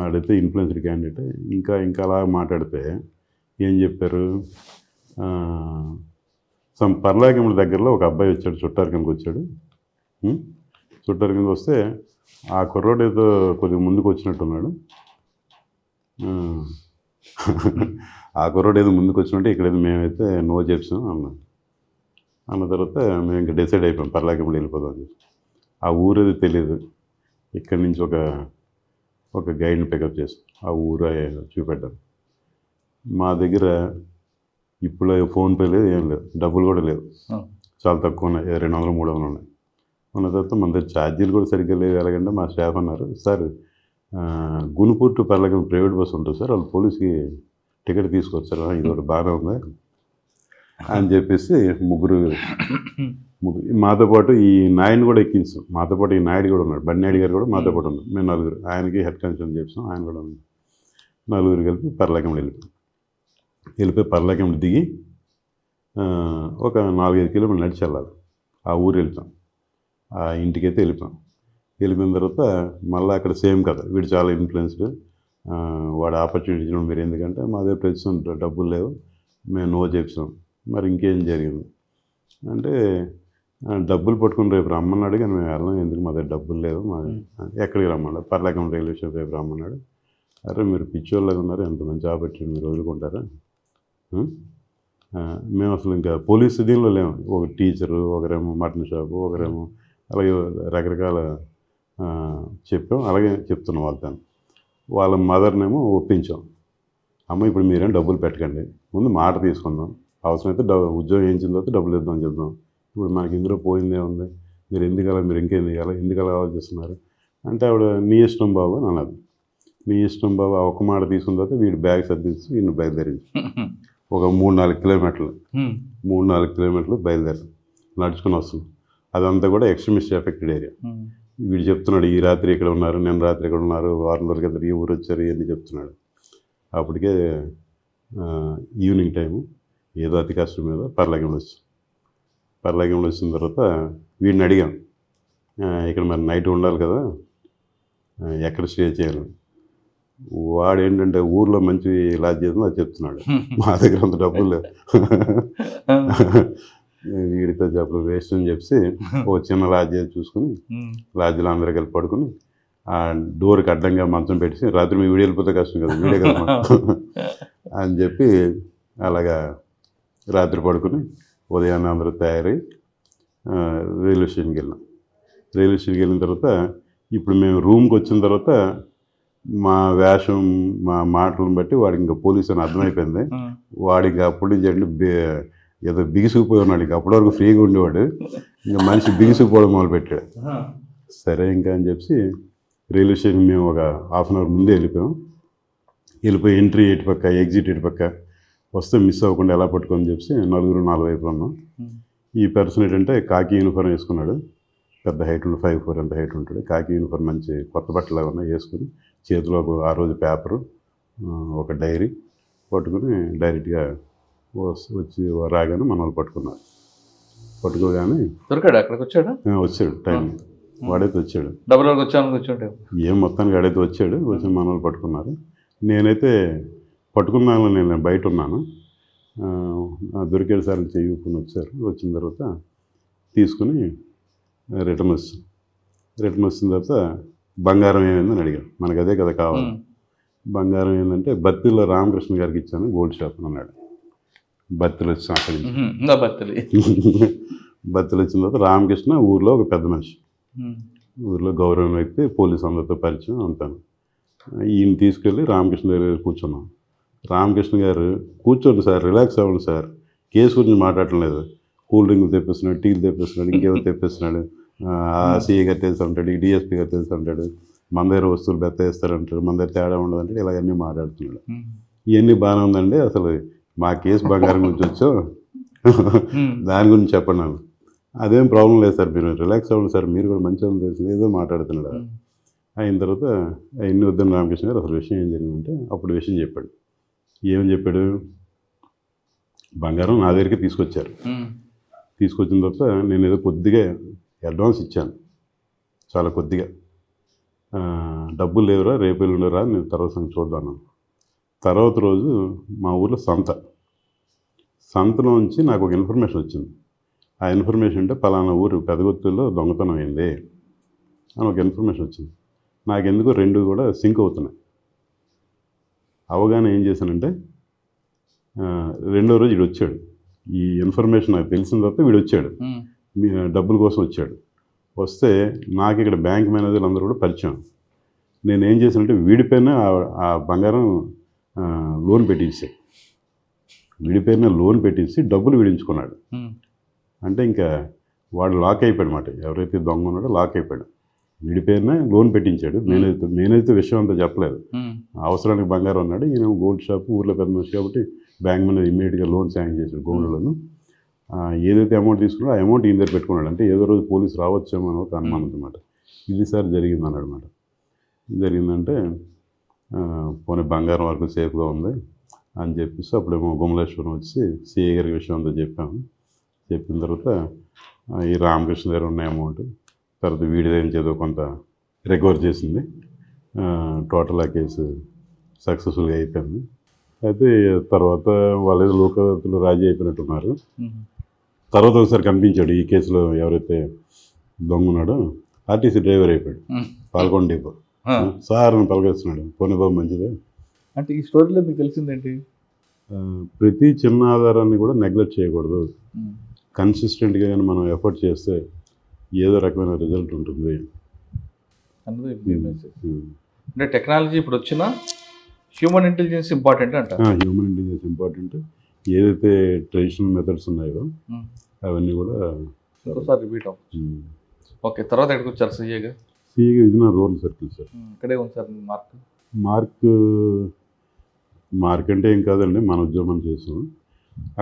అడిగితే ఇన్ఫ్లుయెన్స్డ్ క్యాండిడేట్. ఇంకా అలా మాట్లాడితే ఏం చెప్పారు, పర్లాకిముడి దగ్గరలో ఒక అబ్బాయి వచ్చాడు, చుట్టారు కిందకి వచ్చాడు. చుట్టారు కిందకి వస్తే ఆ కుర్రోడు ఏదో కొద్దిగా ముందుకు వచ్చినట్టున్నాడు. ఆ కుర్రోడు ఏదో ముందుకు వచ్చినట్టు ఇక్కడేదో మేమైతే నో చెప్పాం అన్న తర్వాత మేము ఇంకా డిసైడ్ అయిపోయాం పర్లాకిముడి వెళ్ళిపోదాం అని చెప్పి. ఆ ఊరేది తెలియదు, ఇక్కడి నుంచి ఒక గైడ్ని పికప్ చేసి ఆ ఊరు చూపెట్టారు. మా దగ్గర ఇప్పుడు ఫోన్పే లేదు, ఏం లేదు, డబ్బులు కూడా లేవు, చాలా తక్కువ ఉన్నాయి, 200-300 ఉన్నాయి. ఉన్న తర్వాత మన దగ్గర ఛార్జీలు కూడా సరిగ్గా లేవు. ఎలాగంటే మా స్టాఫ్ అన్నారు, sir Gunupur to Paralakhemundi private bus ఉంటుంది సార్, వాళ్ళు పోలీస్కి టికెట్ తీసుకొచ్చారు, ఇది ఒకటి బాగానే ఉంది అని చెప్పేసి ముగ్గురు మాతో పాటు ఈ నాయుడిని కూడా ఎక్కించాం. మాతో పాటు ఈ నాయుడు కూడా ఉన్నాడు, బండి గారు కూడా మాతో పాటు ఉన్నాడు. మేము 4, ఆయనకి హెడ్ కానిస్టేబుల్ చేసాం, ఆయన కూడా ఉంది. 4 కలిపి పర్లాకిముడి వెళ్ళిపోయి పర్లాకిముడి దిగి ఒక 4-5 కిలోమీటర్లు నడిచి వెళ్ళాలి. ఆ ఊరు వెళ్తాం, ఆ ఇంటికైతే వెళ్ళిపోయిన తర్వాత మళ్ళీ అక్కడ సేమ్ కదా, వీడు చాలా ఇన్ఫ్లుయెన్స్డ్, వాడు ఆపర్చునిటీ ఇచ్చడం మీరు, ఎందుకంటే మా దగ్గర ప్రస్తుతం డబ్బులు లేవు, మేము నో చెప్పాం. మరి ఇంకేం జరిగింది అంటే, డబ్బులు పట్టుకుని రేపు రమ్మన్నాడు, కానీ మేము వెళ్ళాం, ఎందుకు మా దగ్గర డబ్బులు లేవు, ఎక్కడికి రమ్మన్నాడు, పర్లాకిముడి రైల్వే స్టేషన్ రేపు రమ్మన్నాడు. అరే మీరు పిచ్చోళ్ళగా ఉన్నారు, ఎంత మంచి ఆపర్చునిటీ, మీరు వదులుకుంటారా? మేము అసలు ఇంకా పోలీసు దీనిలో లేము, ఒక టీచరు, ఒకరేమో మటన్ షాపు, ఒకరేమో అలాగే రకరకాల చెప్పాం. అలాగే చెప్తున్నాం వాళ్ళ మదర్నేమో ఒప్పించాం, అమ్మ ఇప్పుడు మీరేం డబ్బులు పెట్టకండి, ముందు మాట తీసుకుందాం, అవసరమైతే ఉద్యోగం వేయించిన తర్వాత డబ్బులు ఇద్దాం చెప్దాం, ఇప్పుడు మనకి ఇందులో పోయిందే ఉంది, మీరు మీరు ఇంకేం దిగాలి, ఎందుకు అలా ఆలోచిస్తున్నారు అంటే, ఆవిడ నీ ఇష్టం బాబు అని అన్నది. నీ ఇష్టం బాబు ఒక మాట తీసుకున్న తర్వాత వీడి బ్యాగ్ సర్దించి వీడిని బయలుదేరించి ఒక 3-4 కిలోమీటర్లు బయలుదేరాం, నడుచుకుని వస్తున్నాం. అదంతా కూడా ఎక్స్ట్రీమిస్ట్ ఎఫెక్టెడ్ ఏరియా. వీడు చెప్తున్నాడు, ఈ రాత్రి ఇక్కడ ఉన్నారు, నేను రాత్రి ఇక్కడ ఉన్నారు, వారం రోజుల కింద ఈ ఊరు వచ్చారు, ఇవన్నీ చెప్తున్నాడు. అప్పటికే ఈవినింగ్ టైము, ఏదో అతి కష్టం మీద పర్లాకిముడి వచ్చిన తర్వాత వీడిని అడిగాం, ఇక్కడ మరి నైట్ ఉండాలి కదా, ఎక్కడ స్టే చేయాలి. వాడు ఏంటంటే ఊర్లో మంచి లాడ్జ్ చేద్దాం అది చెప్తున్నాడు, మా దగ్గర అంత డబ్బులు లేవు. వీడితో చెప్పలు వేస్ట్ అని చెప్పి ఓ చిన్న లాడ్జ్ చూసుకుని లాడ్జ్లో అందరూ కలిపి పడుకుని ఆ డోర్కి అడ్డంగా మంచం పెట్టి రాత్రి మీ వీడియో వెళ్ళిపోతే కష్టం కదా వీడియో కదా అని చెప్పి అలాగా రాత్రి పడుకుని ఉదయాన్నే అందరూ తయారై రైల్వే స్టేషన్కి వెళ్ళాం. రైల్వే స్టేషన్కి వెళ్ళిన తర్వాత ఇప్పుడు మేము రూమ్కి వచ్చిన తర్వాత మా వేషం మా మాటలను బట్టి వాడికి ఇంకా పోలీసు అని అర్థమైపోయింది. వాడికి అప్పటి నుంచి అంటే ఏదో బిగిసిపోయి ఉన్నాడు. ఇంకా అప్పటి వరకు ఫ్రీగా ఉండేవాడు, ఇంకా మనిషి బిగిసిపోవడం మొదలుపెట్టాడు. సరే ఇంకా అని చెప్పి రైల్వే స్టేషన్ మేము ఒక హాఫ్ అన్ అవర్ ముందే వెళ్ళిపోయి ఎంట్రీ ఎటు పక్క ఎగ్జిట్ ఎటు పక్క వస్తే మిస్ అవ్వకుండా ఎలా పట్టుకొని చెప్పి నలుగురు 4 వైపులు ఉన్నాం. ఈ పర్సన్ ఏంటంటే కాకి యూనిఫామ్ వేసుకున్నాడు, పెద్ద హైట్ ఉండి 5'4" అంత హైట్ ఉంటాడు. కాకి యూనిఫామ్ మంచి కొత్త బట్టలు ఉన్నాయి వేసుకుని చేతిలో ఆ రోజు పేపరు ఒక డైరీ పట్టుకుని డైరెక్ట్గా వచ్చి రాగానే మన వాళ్ళు పట్టుకున్నారు. పట్టుకోగానే దొరికాడు అక్కడికి వచ్చాడు టైం వాడైతే వచ్చాడు. డబుల్ వరకు వచ్చాను ఏం మొత్తానికి వాడైతే వచ్చాడు. వచ్చి మన వాళ్ళు పట్టుకున్నారు. నేనైతే పట్టుకున్నాను, నేను బయట ఉన్నాను. దొరికేడు సార్లు చెయ్యుకుని వచ్చారు. వచ్చిన తర్వాత తీసుకుని రిటర్న్ వచ్చిన తర్వాత బంగారం ఏమైందని అడిగాను. మనకు అదే కదా కావాలి. బంగారం ఏంటంటే బత్తిలో రామకృష్ణ గారికి ఇచ్చాను గోల్డ్ షాప్ అని అన్నాడు. బత్తిలు వచ్చాను అక్కడి నుంచి. బత్తిలు వచ్చిన తర్వాత రామకృష్ణ ఊర్లో ఒక పెద్ద మనిషి, ఊర్లో గౌరవం వ్యక్తి, పోలీసు అందరితో పరిచయం అంతాను. ఈయన తీసుకెళ్ళి రామకృష్ణ దగ్గర కూర్చున్నాం. రామకృష్ణ గారు కూర్చోండి సార్, రిలాక్స్ అవ్వండి సార్, కేసు గురించి మాట్లాడటం లేదు. కూల్ డ్రింక్లు తెప్పిస్తున్నాడు, టీలు తెప్పిస్తున్నాడు, ఇంకేమో తెప్పిస్తున్నాడు. సిఐ గారు తెలుసు అంటాడు, డిఎస్పీ గారు తెలుసు అంటాడు, మన దగ్గర వస్తువులు బెత్త వేస్తారంటాడు, మన దగ్గర తేడా ఉండదంటే ఇలాగన్నీ మాట్లాడుతున్నాడు. ఇవన్నీ బాగానే ఉందండి, అసలు మా కేసు బంగారం గురించి వచ్చో దాని గురించి చెప్పండి నాకు. అదేం ప్రాబ్లం లేదు సార్, మీరు రిలాక్స్ అవ్వండి సార్, మీరు కూడా మంచిగా తెలిసింది ఏదో మాట్లాడుతున్నాడు. అయిన తర్వాత ఇన్ని వద్దని రామకృష్ణ గారు అసలు విషయం ఏం జరిగిందంటే అప్పుడు విషయం చెప్పాడు. ఏమని చెప్పాడు, బంగారం నా దగ్గరికి తీసుకొచ్చారు. తీసుకొచ్చిన తర్వాత నేను ఏదో కొద్దిగా అడ్వాన్స్ ఇచ్చాను, చాలా కొద్దిగా. డబ్బులు లేవురా, రేపు ఎల్లుండరా, నేను తర్వాత చూద్దాను. తర్వాత రోజు మా ఊర్లో సంతలోంచి నాకు ఒక ఇన్ఫర్మేషన్ వచ్చింది. ఆ ఇన్ఫర్మేషన్ అంటే పలానా ఊరు పెదగొత్తుల్లో దొంగతనం అయింది అని ఒక ఇన్ఫర్మేషన్ వచ్చింది. నాకెందుకో రెండు కూడా సింక్ అవుతున్నాయి. అవగానే ఏం చేశానంటే రెండో రోజు వీడు వచ్చాడు. ఈ ఇన్ఫర్మేషన్ నాకు తెలిసిన తర్వాత వీడు వచ్చాడు, డబ్బుల కోసం వచ్చాడు. వస్తే నాకు ఇక్కడ బ్యాంక్ మేనేజర్లు అందరూ కూడా పరిచయం. నేను ఏం చేశానంటే వీడి పైన ఆ బంగారం లోన్ పెట్టించాడు. వీడి పైన లోన్ పెట్టించి డబ్బులు విడించుకున్నాడు. అంటే ఇంకా వాడు లాక్ అయిపోయాడు అన్నమాట. ఎవరైతే దొంగ ఉన్నాడో లాక్ అయిపోయాడు. వీడి పేరునే లోన్ పెట్టించాడు. నేనైతే విషయం అంతా చెప్పలేదు. అవసరానికి బంగారం ఉన్నాడు. ఈయన గోల్డ్ షాప్ ఊర్లో పెద్ద మనిషి కాబట్టి బ్యాంక్ మీద ఇమ్మీడియట్గా లోన్ శాంక్షన్ చేశాడు గోల్డ్ లోన్. ఏదైతే అమౌంట్ తీసుకున్నాడో ఆ అమౌంట్ ఈయన దగ్గర పెట్టుకున్నాడు. అంటే ఏదో రోజు పోలీసు రావచ్చేమో అని ఒక అనుమానం అనమాట. ఇది సార్ జరిగింది అన్నమాట. జరిగిందంటే పోనీ బంగారం వరకు సేఫ్గా ఉంది అని చెప్పేసి అప్పుడేమో గుమలేశ్వరం వచ్చి సిఐ గారి విషయం అంతా చెప్పాము. చెప్పిన తర్వాత ఈ రామకృష్ణ దగ్గర ఉన్న అమౌంట్ తర్వాత వీడి దగ్గర నుంచి ఏదో కొంత రికవర్ చేసింది. టోటల్ ఆ కేసు సక్సెస్ఫుల్గా అయిపోయింది. అయితే తర్వాత వాళ్ళు ఏదో లోకతులు రాజీ అయిపోయినట్టున్నారు. తర్వాత ఒకసారి కనిపించాడు ఈ కేసులో ఎవరైతే దొంగ ఉన్నాడో, ఆర్టీసీ డ్రైవర్ అయిపోయాడు. పాల్గొండ డిపో సార్ అని పలకరిస్తున్నాడు. పోనీ బాబు మంచిదే. అంటే ఈ స్టోరీలో మీకు తెలిసిందేంటి, ప్రతి చిన్న ఆధారాన్ని కూడా నెగ్లెక్ట్ చేయకూడదు. కన్సిస్టెంట్గా కానీ మనం ఎఫర్ట్ చేస్తే ఏదో రకమైన రిజల్ట్ ఉంటుంది అన్నది మెసేజ్. అంటే టెక్నాలజీ ఇప్పుడు వచ్చినా హ్యూమన్ ఇంటెలిజెన్స్ ఇంపార్టెంట్ అంట. Human intelligence important. ఏదైతే ట్రెడిషనల్ మెథడ్స్ ఉన్నాయో అవన్నీ కూడా ఇంకోసారి రిపీట్ అవ్వచ్చు. ఓకే, తర్వాత ఎక్కడికి వచ్చారు సీఏగా? సీఏగా ఇది నా రూరల్ సర్కిల్ సార్. ఇక్కడే ఉంది సార్ మార్క్ అంటే ఏం కాదండి, మన ఉద్యోగం చేసాం.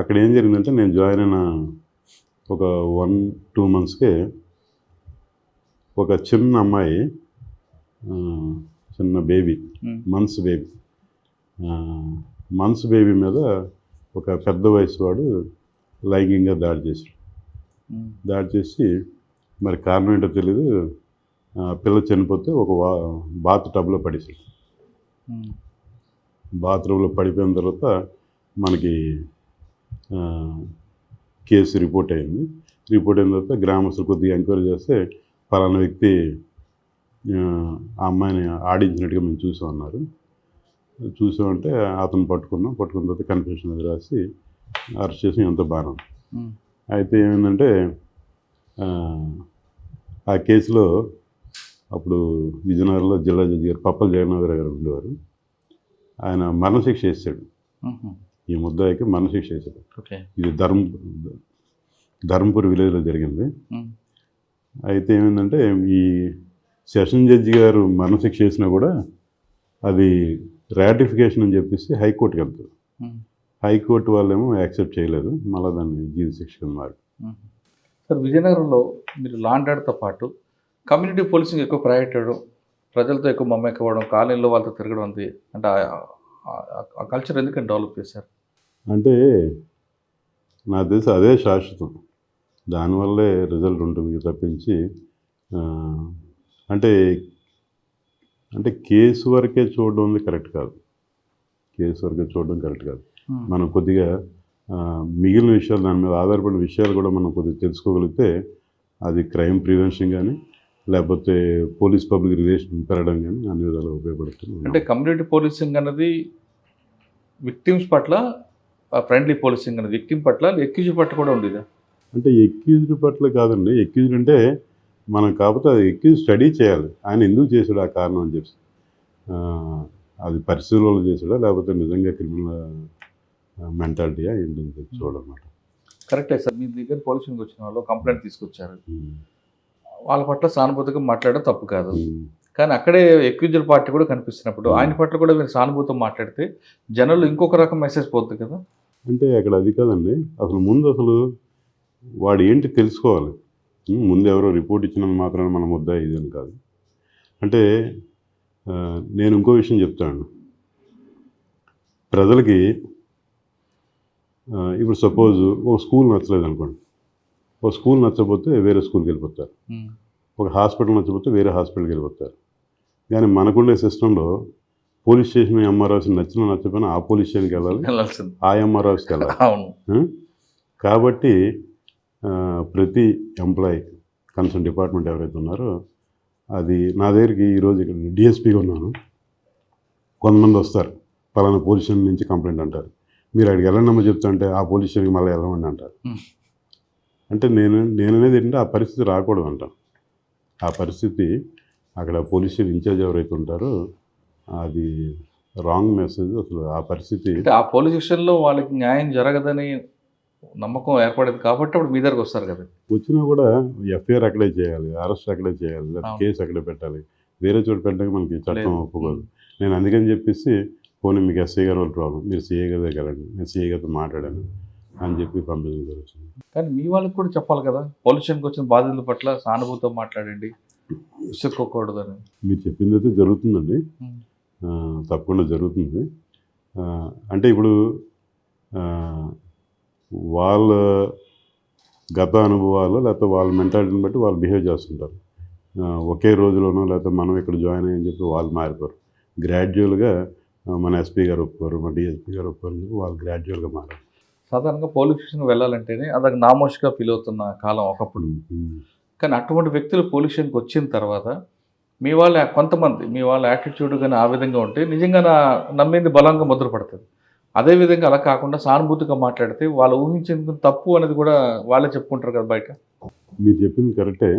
అక్కడ ఏం జరిగిందంటే నేను జాయిన్ అయిన ఒక 1-2 monthsకే ఒక చిన్న అమ్మాయి, చిన్న బేబీ, మంత్స్ బేబీ మీద ఒక పెద్ద వయసు వాడు లైంగికంగా దాడి చేసి మరి కారణం ఏంటో తెలీదు, పిల్ల చనిపోతే ఒక బాత్ టబ్లో పడేసాడు. బాత్రూంలో పడిపోయిన తర్వాత మనకి కేసు రిపోర్ట్ అయింది. రిపోర్ట్ అయిన తర్వాత గ్రామస్తులు కొద్దిగా ఎంక్వైరీ చేస్తే పలానా వ్యక్తి ఆ అమ్మాయిని ఆడించినట్టుగా మేము చూసామన్నారు. చూసామంటే అతను పట్టుకున్న తర్వాత కన్ఫెషన్ అది రాసి అరెస్ట్ చేసి అంతా బాగానే ఉంది. అయితే ఏమైందంటే ఆ కేసులో అప్పుడు విజయనగరంలో జిల్లా జడ్జి గారు పప్పల జగన్నాథరావు గారు ఉండేవారు. ఆయన మరణశిక్ష వేసాడు. ఈ ముద్దాయికి మరణశిక్ష వేసాడు. ఇది ధర్మపురి విలేజ్లో జరిగింది. అయితే ఏమైందంటే ఈ సెషన్ జడ్జి గారు మరణశిక్ష వేసినా కూడా అది రాటిఫికేషన్ అని చెప్పేసి హైకోర్టుకి వెళ్తుంది. హైకోర్టు వాళ్ళేమో యాక్సెప్ట్ చేయలేదు, మళ్ళీ దాన్ని జీవిత శిక్ష కింద మారి. సార్, విజయనగరంలో మీరు లా అండ్ ఆర్డర్తో పాటు కమ్యూనిటీ పోలీసింగ్ ఎక్కువ ప్రయారిటీ ఇవ్వడం, ప్రజలతో ఎక్కువ మమ్మకవ్వడం, కాలనీలో వాళ్ళతో తిరగడం అంతే అంటే ఆ కల్చర్ ఎందుకని డెవలప్ చేశారు? అంటే నాకు తెలిసి అదే శాశ్వతం, దానివల్లే రిజల్ట్ ఉంటుంది తప్పించి అంటే అంటే కేసు వరకే చూడడం కరెక్ట్ కాదు. కేసు వరకే చూడడం కరెక్ట్ కాదు. మనం కొద్దిగా మిగిలిన విషయాలు, దాని మీద ఆధారపడిన విషయాలు కూడా మనం కొద్దిగా తెలుసుకోగలిగితే అది క్రైమ్ ప్రివెన్షన్ కానీ లేకపోతే పోలీస్ పబ్లిక్ రిలేషన్ పెరగడం కానీ అన్ని విధాలుగా ఉపయోగపడుతుంది. అంటే కమ్యూనిటీ పోలీసింగ్ అన్నది విక్టిమ్స్ పట్ల, ఫ్రెండ్లీ పోలీసింగ్ అనేది విక్టిమ్ పట్ల, ఎక్యూజ్డ్ పట్ల కూడా ఉండేదా? అంటే ఎక్యూజ్డ్ పట్ల కాదండి. ఎక్యూజ్డ్ అంటే మనం కాకపోతే అది ఎక్యూజ్ స్టడీ చేయాలి, ఆయన ఎందుకు చేశాడు ఆ కారణం అని చెప్పి. అది పరిశీలనలు చేశాడా లేకపోతే నిజంగా క్రిమినల్ మెంటాలిటీయా ఏంటని చెప్పి చూడాలన్నమాట. కరెక్టే సార్, మీ దగ్గర పోలీసింగ్ వచ్చిన వాళ్ళు కంప్లైంట్ తీసుకొచ్చారు, వాళ్ళ పట్ల సానుభూతిగా మాట్లాడడం తప్పు కాదు. కానీ అక్కడే ఎక్యూజ్డ్ పార్టీ కూడా కనిపిస్తున్నప్పుడు ఆయన పట్ల కూడా మీరు సానుభూతితో మాట్లాడితే జనాలు ఇంకొక రకం మెసేజ్ పోతుంది కదా. అంటే అక్కడ అది కాదండి, అసలు వాడు ఏంటి తెలుసుకోవాలి. ముందు ఎవరో రిపోర్ట్ ఇచ్చినందుకు మాత్రమే మన ముద్దా ఇదని కాదు. అంటే నేను ఇంకో విషయం చెప్తాను. ప్రజలకి ఇప్పుడు సపోజ్ ఒక స్కూల్ నచ్చలేదు అనుకోండి, ఒక స్కూల్ నచ్చకపోతే వేరే స్కూల్కి వెళ్ళిపోతారు, ఒక హాస్పిటల్ నచ్చకపోతే వేరే హాస్పిటల్కి వెళ్ళిపోతారు. కానీ మనకుండే సిస్టంలో పోలీస్ స్టేషన్ ఎంఆర్ ఆఫీస్ నచ్చకపోయినా ఆ పోలీస్ స్టేషన్కి వెళ్ళాలి, ఆ ఎంఆర్ ఆఫీస్కి వెళ్ళాలి. కాబట్టి ప్రతి ఎంప్లాయీ కన్సర్న్ డిపార్ట్మెంట్ ఎవరైతే ఉన్నారో అది నా దగ్గరికి ఈరోజు ఇక్కడ డిఎస్పీగా ఉన్నాను, కొంతమంది వస్తారు పలానా పోలీస్ స్టేషన్ నుంచి కంప్లైంట్ అంటారు. మీరు అక్కడికి వెళ్ళండమ్మా చెప్తా అంటే ఆ పోలీస్ స్టేషన్కి మళ్ళీ వెళ్ళమండి అంటారు. అంటే నేను అనేది ఏంటంటే ఆ పరిస్థితి రాకూడదు అంటాను. ఆ పరిస్థితి అక్కడ పోలీస్ స్టేషన్ ఇన్ఛార్జ్ ఎవరైతే ఉంటారో అది రాంగ్ మెసేజ్. అసలు ఆ పరిస్థితి అంటే ఆ పోలీస్ స్టేషన్లో వాళ్ళకి న్యాయం జరగదని నమ్మకం ఏర్పడేది కాబట్టి అప్పుడు మీ దగ్గరకు వస్తారు కదా. వచ్చినా కూడా ఎఫ్ఐఆర్ అక్కడే చేయాలి, అరెస్ట్ అక్కడే చేయాలి, లేదా కేసు అక్కడే పెట్టాలి, వేరే చోట పెట్టడానికి మనకి చట్టం ఒప్పుకోదు. నేను అందుకని చెప్పేసి పోనీ మీకు ఎస్ఐ గారు వాళ్ళు ప్రాబ్లం, మీరు సిఐ గారి దగ్గర వెళ్ళండి, నేను సిఐ గారితో మాట్లాడాను అని చెప్పి పంపించడం జరుగుతుంది. కానీ మీ వాళ్ళకి కూడా చెప్పాలి కదా, పోలీస్ స్టేషన్కి వచ్చిన బాధితుల పట్ల సానుభూతితో మాట్లాడండి, విసుక్కోకూడదని. మీరు చెప్పింది అయితే జరుగుతుందండి, తప్పకుండా జరుగుతుంది. అంటే ఇప్పుడు వాళ్ళ గత అనుభవాలు లేకపోతే వాళ్ళ మెంటాలిటీని బట్టి వాళ్ళు బిహేవ్ చేస్తుంటారు. ఒకే రోజులోనో లేకపోతే మనం ఇక్కడ జాయిన్ అయ్యని చెప్పి వాళ్ళు మారిపోరు. గ్రాడ్యువల్గా మన ఎస్పీ గారు ఒప్పుకోరు, మన డిఎస్పీ గారు ఒప్పుకోరు అని చెప్పి వాళ్ళు గ్రాడ్యువల్గా మారారు. సాధారణంగా పోలీస్ స్టేషన్కి వెళ్ళాలంటేనే అదొక నామోషిగా ఫీల్ అవుతున్న కాలం ఒకప్పుడు. కానీ అటువంటి వ్యక్తులు పోలీస్ స్టేషన్కి వచ్చిన తర్వాత మీ వాళ్ళ యాటిట్యూడ్ కానీ ఆ విధంగా ఉంటే నిజంగా నమ్మింది బలంగా ముద్రపడుతుంది. అదేవిధంగా అలా కాకుండా సానుభూతిగా మాట్లాడితే వాళ్ళు ఊహించేందుకు తప్పు అనేది కూడా వాళ్ళే చెప్పుకుంటారు కదా బయట. మీరు చెప్పింది కరెక్టే,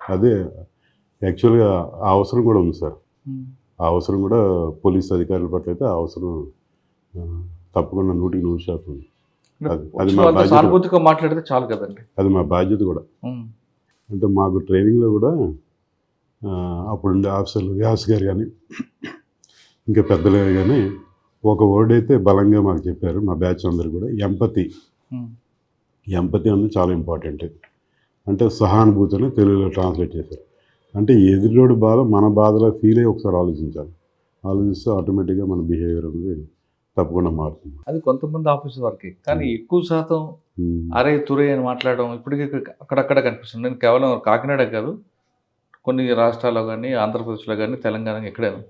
అదే యాక్చువల్గా ఆ అవసరం కూడా ఉంది సార్. ఆ అవసరం కూడా పోలీస్ అధికారుల పట్ల అయితే ఆ అవసరం తప్పకుండా 100% ఉంది. అది మా బాధ్యత. సానుభూతిగా మాట్లాడితే చాలు కదండి, అది మా బాధ్యత కూడా. అంటే మాకు ట్రైనింగ్లో కూడా అప్పుడుండే ఆఫీసర్లు వ్యాస్ గారు కానీ ఇంకా పెద్దలు కానీ ఒక వర్డ్ అయితే బలంగా మాకు చెప్పారు, మా బ్యాచ్ అందరు కూడా, ఎంపతి అనేది చాలా ఇంపార్టెంట్. అంటే సహానుభూతిని తెలుగులో ట్రాన్స్లేట్ చేశారు. అంటే ఎదురోడు బాధ మన బాధలో ఫీల్ అయ్యి ఒకసారి ఆలోచిస్తే ఆటోమేటిక్గా మన బిహేవియర్ అనేది తప్పకుండా మారుతుంది. అది కొంతమంది ఆఫీస్ వరకే, కానీ ఎక్కువ శాతం అరే తురే అని మాట్లాడడం ఇప్పటికీ అక్కడక్కడ కనిపిస్తుంది. నేను కేవలం కాకినాడ కాదు, కొన్ని రాష్ట్రాల్లో కానీ ఆంధ్రప్రదేశ్లో కానీ తెలంగాణ ఎక్కడైనా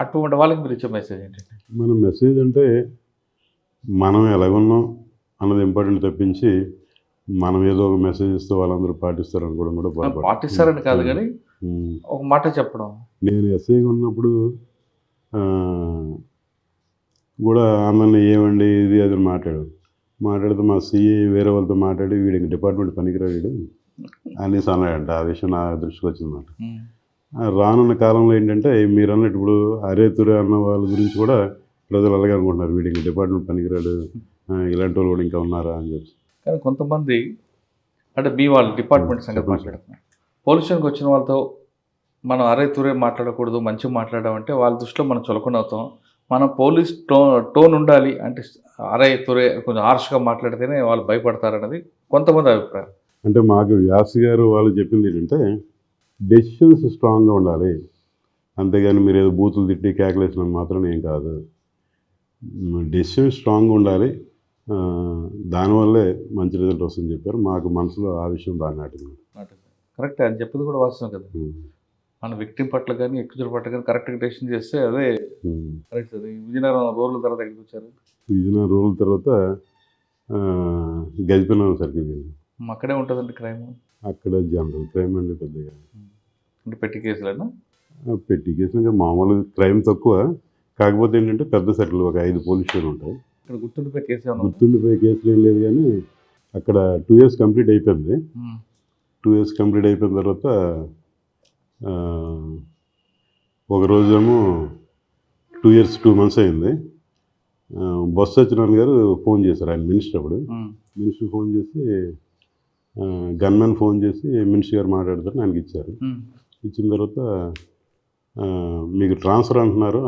అటువంటి వాళ్ళకి మీరు ఇచ్చే మెసేజ్ ఏంటంటే? మన మెసేజ్ అంటే మనం ఎలాగున్నాం అన్నది ఇంపార్టెంట్ తప్పించి మనం ఏదో ఒక మెసేజ్ ఇస్తే వాళ్ళందరూ పాటిస్తారు అనుకోవడం కూడా పొరపాటు. పాటిస్తారని కాదు కానీ ఉమ్. ఒక మాట చెప్పడం. నేను ఎస్ఐగా ఉన్నప్పుడు ఆ, కూడా అందరిని ఏమండి ఇది అది అని మాట్లాడితే మా సిఐ వేరే వాళ్ళతో మాట్లాడి వీడికి డిపార్ట్మెంట్ పనికిరాడు అనేసి అన్నాడంట. ఆ విషయం నా దృష్టికి వచ్చిందన్నమాట. రానున్న కాలంలో ఏంటంటే మీరు అన్నట్టు ఇప్పుడు అరేతురే అన్న వాళ్ళ గురించి కూడా ప్రజలు అలాగే అనుకుంటున్నారు, వీడికి డిపార్ట్మెంట్ పనికిరాడు, ఇలాంటి వాళ్ళు కూడా ఇంకా ఉన్నారా అని చెప్పి. కానీ కొంతమంది అంటే మీ వాళ్ళు డిపార్ట్మెంట్ సంగతి చెప్పండి. మాట్లాడుతున్నారు. పోలీస్ స్టేషన్కి వచ్చిన వాళ్ళతో మనం అరే తురే మాట్లాడకూడదు, మంచిగా మాట్లాడామంటే వాళ్ళ దృష్టిలో మనం చులకన అవుతాం. మనం పోలీస్ టోన్ ఉండాలి అంటే అరే తురే కొంచెం హార్ష్గా మాట్లాడితేనే వాళ్ళు భయపడతారన్నది కొంతమంది అభిప్రాయం. అంటే మాకు వ్యాస్ గారు వాళ్ళు చెప్పింది ఏంటంటే డెసిషన్స్ స్ట్రాంగ్గా ఉండాలి, అంతేగాని మీరు ఏదో బూతులు తిట్టి క్యాకులేషన్ మాత్రం ఏం కాదు, డెసిషన్ స్ట్రాంగ్గా ఉండాలి, దానివల్లే మంచి రిజల్ట్ వస్తుందని చెప్పారు. మాకు మనసులో ఆ విషయం బాగా నాటింది. కరెక్ట్ అని చెప్పింది కూడా వాస్తవం కదా. మన విక్టిమ్ పట్ల కానీ ఎక్యూజర్ పట్ల కానీ కరెక్ట్గా డెసిషన్ చేస్తే అదే కరెక్ట్. అది విజయనగరం రోజుల తర్వాత ఎక్కడికి వచ్చారు? విజయనగరం రోజుల తర్వాత గజపతినగరం సర్కిల్ వెళ్ళి అక్కడే ఉంటుందండి క్రైమ్. అక్కడ జనరల్ క్రైమ్ అండి, పెద్దగా అంటే పెట్టి కేసులైనా పెట్టి కేసులు మామూలు క్రైమ్ తక్కువ, కాకపోతే ఏంటంటే పెద్ద సర్కిల్ ఒక 5 పోలీస్ స్టేషన్లు ఉంటాయి. ఇక్కడ గుర్తుండిపోయే కేసు ఏమన్నా? గుర్తుండిపోయే కేసులు ఏం లేదు, కానీ అక్కడ 2 years కంప్లీట్ అయిపోయింది. 2 years కంప్లీట్ అయిపోయిన తర్వాత ఒకరోజేమో 2 years 2 months అయింది. బొత్స సత్యనారాయణ గారు ఫోన్ చేశారు, ఆయన మినిస్టర్ అప్పుడు. మినిస్టర్ ఫోన్ చేసి గన్మెన్ ఫోన్ చేసి మినిస్టర్ గారు మాట్లాడతారు, ఆయనకి ఇచ్చారు. ఇచ్చిన తర్వాత మీకు ట్రాన్స్ఫర్ అంటున్నారు,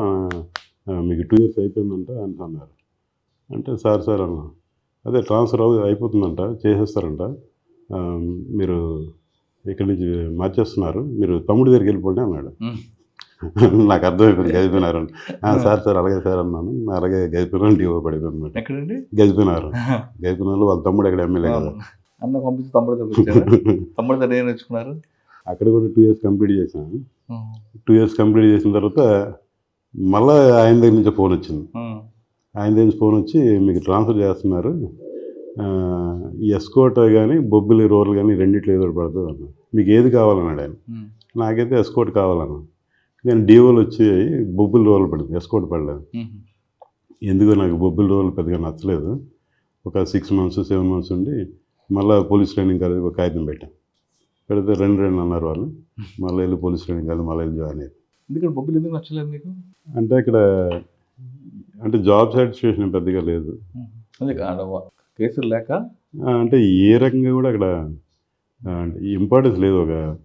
మీకు 2 years అయిపోయిందంట అని అన్నారు. అంటే సార్ అన్నా, అదే ట్రాన్స్ఫర్ అయిపోతుందంట, చేసేస్తారంట, మీరు ఇక్కడి నుంచి మార్చేస్తున్నారు, మీరు తమ్ముడి దగ్గరికి వెళ్ళిపోండి అన్నాడు. నాకు అర్థమైపోయింది గజపినారు. సార్ అలాగే సార్ అన్నాను. అలాగే గజపినారు డివో పడిపోయింది. ఎక్కడండి? గజపినారు వాళ్ళ తమ్ముడు అక్కడ ఎమ్మెల్యే కదా. అన్న పంపించి తమ్ముడు దగ్గర తమ్ముడు దగ్గర ఏం నేర్చుకున్నారు? అక్కడ కూడా 2 years కంప్లీట్ చేశాను. 2 years కంప్లీట్ చేసిన తర్వాత మళ్ళీ ఆయన దగ్గర నుంచి ఫోన్ వచ్చింది. ఆయన దగ్గర నుంచి ఫోన్ వచ్చి మీకు ట్రాన్స్ఫర్ చేస్తున్నారు, ఈ ఎస్కోట్ కానీ బొబ్బిలి రోడ్లు కానీ రెండిట్లో ఏదో పడుతుంది అన్న, మీకు ఏది కావాలన్నాడు ఆయన. నాకైతే ఎస్కోట్ కావాలన్నా. నేను డివోలు వచ్చి బొబ్బిలి రోడ్లు పడింది, ఎస్కోట్ పడలేదు. ఎందుకో నాకు బొబ్బిలి రోడ్లు పెద్దగా నచ్చలేదు. ఒక 6 months 7 months ఉండి మళ్ళీ పోలీస్ ట్రైనింగ్ కాలేజ్ ఒక కాగితం పెట్టాను. పెడితే 2 అన్నారు వాళ్ళు. మళ్ళీ వెళ్ళి పోలీస్ ట్రైనింగ్ కాలేజ్ మళ్ళీ వెళ్ళి జాయిన్ అయ్యాను. ఎందుకంటే బొబ్బిలి ఎందుకు నచ్చలేదు మీకు? అంటే ఇక్కడ అంటే జాబ్ సాటిస్ఫాక్షన్ పెద్దగా లేదు, అదే కేసులు లేక. అంటే ఏ రకంగా కూడా అక్కడ ఇంపార్టెన్స్ లేదు.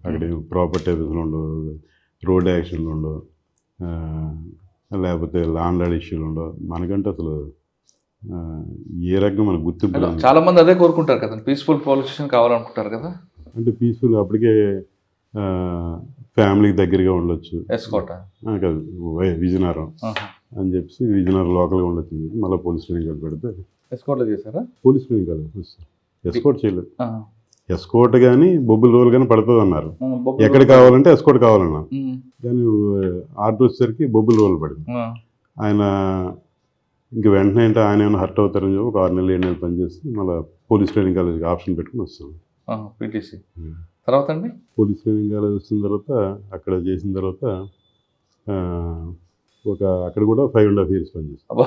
అక్కడ ప్రాపర్టీ ఆఫీసులు ఉండవు, రోడ్ యాక్షన్లు ఉండవు, లేకపోతే లాండ్ ఆర్డర్ ఇష్యూలు ఉండవు. మనకంటే అసలు ఏ రకంగా మనకు గుర్తింపు. చాలా మంది అదే కోరుకుంటారు కదా, పీస్ఫుల్ పోలీస్ స్టేషన్ కావాలనుకుంటారు కదా. అంటే పీస్ఫుల్ అప్పటికే ఫ్యామిలీకి దగ్గరగా ఉండొచ్చు. ఎస్కోట కాదు, విజయనగరం అని చెప్పి విజయనగరం లోకల్గా ఉండొచ్చు. మళ్ళీ పోలీస్ ట్రైనింగ్ కాదు పెడితే ఎస్కోట్లో చేశారా? పోలీస్ ట్రైనింగ్ కాదు, ఎస్కోట్ చేయలేదు. ఎస్కోట్ కానీ బొబ్బుల రోల్ కానీ పడుతుంది అన్నారు. ఎక్కడ కావాలంటే ఎస్కోట్ కావాలన్నా, కానీ ఆర్డర్ వచ్చేసరికి బొబ్బుల రోల్ పడింది. ఆయన ఇంక వెంటనే అంటే ఆయన ఏమైనా హర్ట్ అవుతారని చెప్పి ఒక 6 నెలలు 7 నెలలు పనిచేసి మళ్ళీ పోలీస్ ట్రైనింగ్ కాలేజ్కి ఆప్షన్ పెట్టుకుని వస్తాను. పీటీసీ తర్వాత అండి పోలీస్ ట్రైనింగ్ కాలేజ్ వచ్చిన తర్వాత అక్కడ చేసిన తర్వాత అక్కడ కూడా 5.5 years పనిచేస్తాను.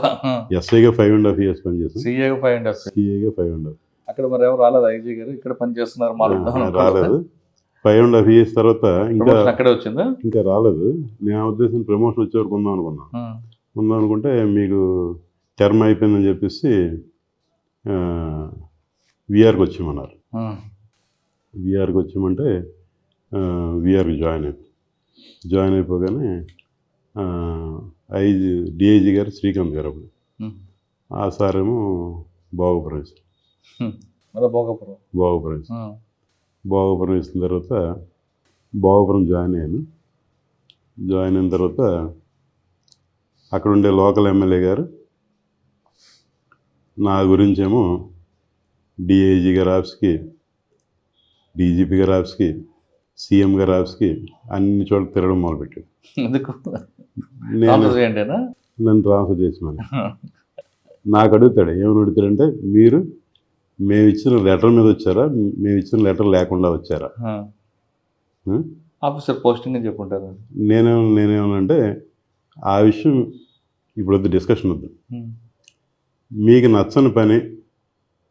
ఎస్ఐగా 5.5 years పనిచేస్తాను. సిఏగా 5.5. సిఏగా 5.5. అక్కడ మరి ఎవరు రాలేదు? ఐజీ గారు ఇక్కడ పని చేస్తున్నారు రాలేదు. 5.5 years తర్వాత ఇంకా అక్కడే వచ్చిందా? ఇంకా రాలేదు. నేను ఉద్దేశం ప్రమోషన్ వచ్చే వరకు ఉందాం అనుకుంటే మీకు టర్మ్ అయిపోయిందని చెప్పేసి విఆర్కి వచ్చామన్నారు. విఆర్కి వచ్చామంటే విఆర్కి జాయిన్ అయిపోగానే డిఐజీ గారు శ్రీకాంత్ గారు అప్పుడు, ఆ సార్ ఏమో భోగపురం వేసిన తర్వాత భోగపురం జాయిన్ అయిన తర్వాత అక్కడ ఉండే లోకల్ ఎమ్మెల్యే గారు నా గురించేమో డిఐజీ గారి ఆఫీస్కి, డీజీపీ గారి ఆఫీస్కి, సీఎం గారి ఆఫీస్కి అన్ని చోట్ల తిరగడం మొదలుపెట్టాడు. నన్ను ట్రాన్స్ఫర్ చేసినాను. నాకు అడుగుతాడు, ఏమని అడుగుతాడంటే, మీరు మేము ఇచ్చిన లెటర్ మీద వచ్చారా, మేము ఇచ్చిన లెటర్ లేకుండా వచ్చారా? ఉం? ఆఫీసర్ పోస్టింగ్ అని చెప్పుంటారు. నేనేమనంటే ఆ విషయం ఇప్పుడు వద్దు, డిస్కషన్ వద్దు. మీకు నచ్చని పని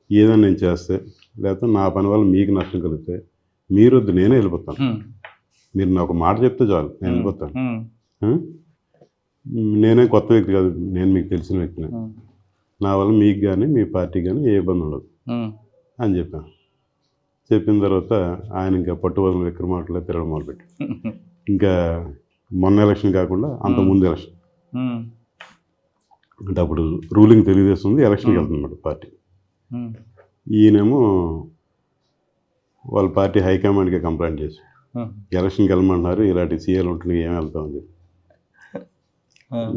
ఏదైనా నేను చేస్తే, లేకపోతే నా పని వల్ల మీకు నష్టం కలిగితే మీరు వద్దు, నేనే వెళ్ళిపోతాను. మీరు నాకు ఒక మాట చెప్తే చాలు, నేను వెళ్ళిపోతాను. నేనే కొత్త వ్యక్తి కాదు, నేను మీకు తెలిసిన వ్యక్తిని. నా వల్ల మీకు కానీ మీ పార్టీకి కానీ ఏ ఇబ్బంది ఉండదు అని చెప్పాను. చెప్పిన తర్వాత ఆయన ఇంకా పట్టుబడులు విక్రమాటలో తిరగడం మొదలుపెట్టి, ఇంకా మొన్న ఎలక్షన్ కాకుండా అంత ముందు ఎలక్షన్, అంటే అప్పుడు రూలింగ్ తెలుగుదేశం ఉంది, ఎలక్షన్కి వెళ్తుందన్నమాట పార్టీ. ఈయనేమో వాళ్ళ పార్టీ హైకమాండ్కి కంప్లైంట్ చేసి ఎలక్షన్కి వెళ్ళమంటున్నారు, ఇలాంటి సీఎలు ఉంటుంది, ఏం వెళ్తామని చెప్పి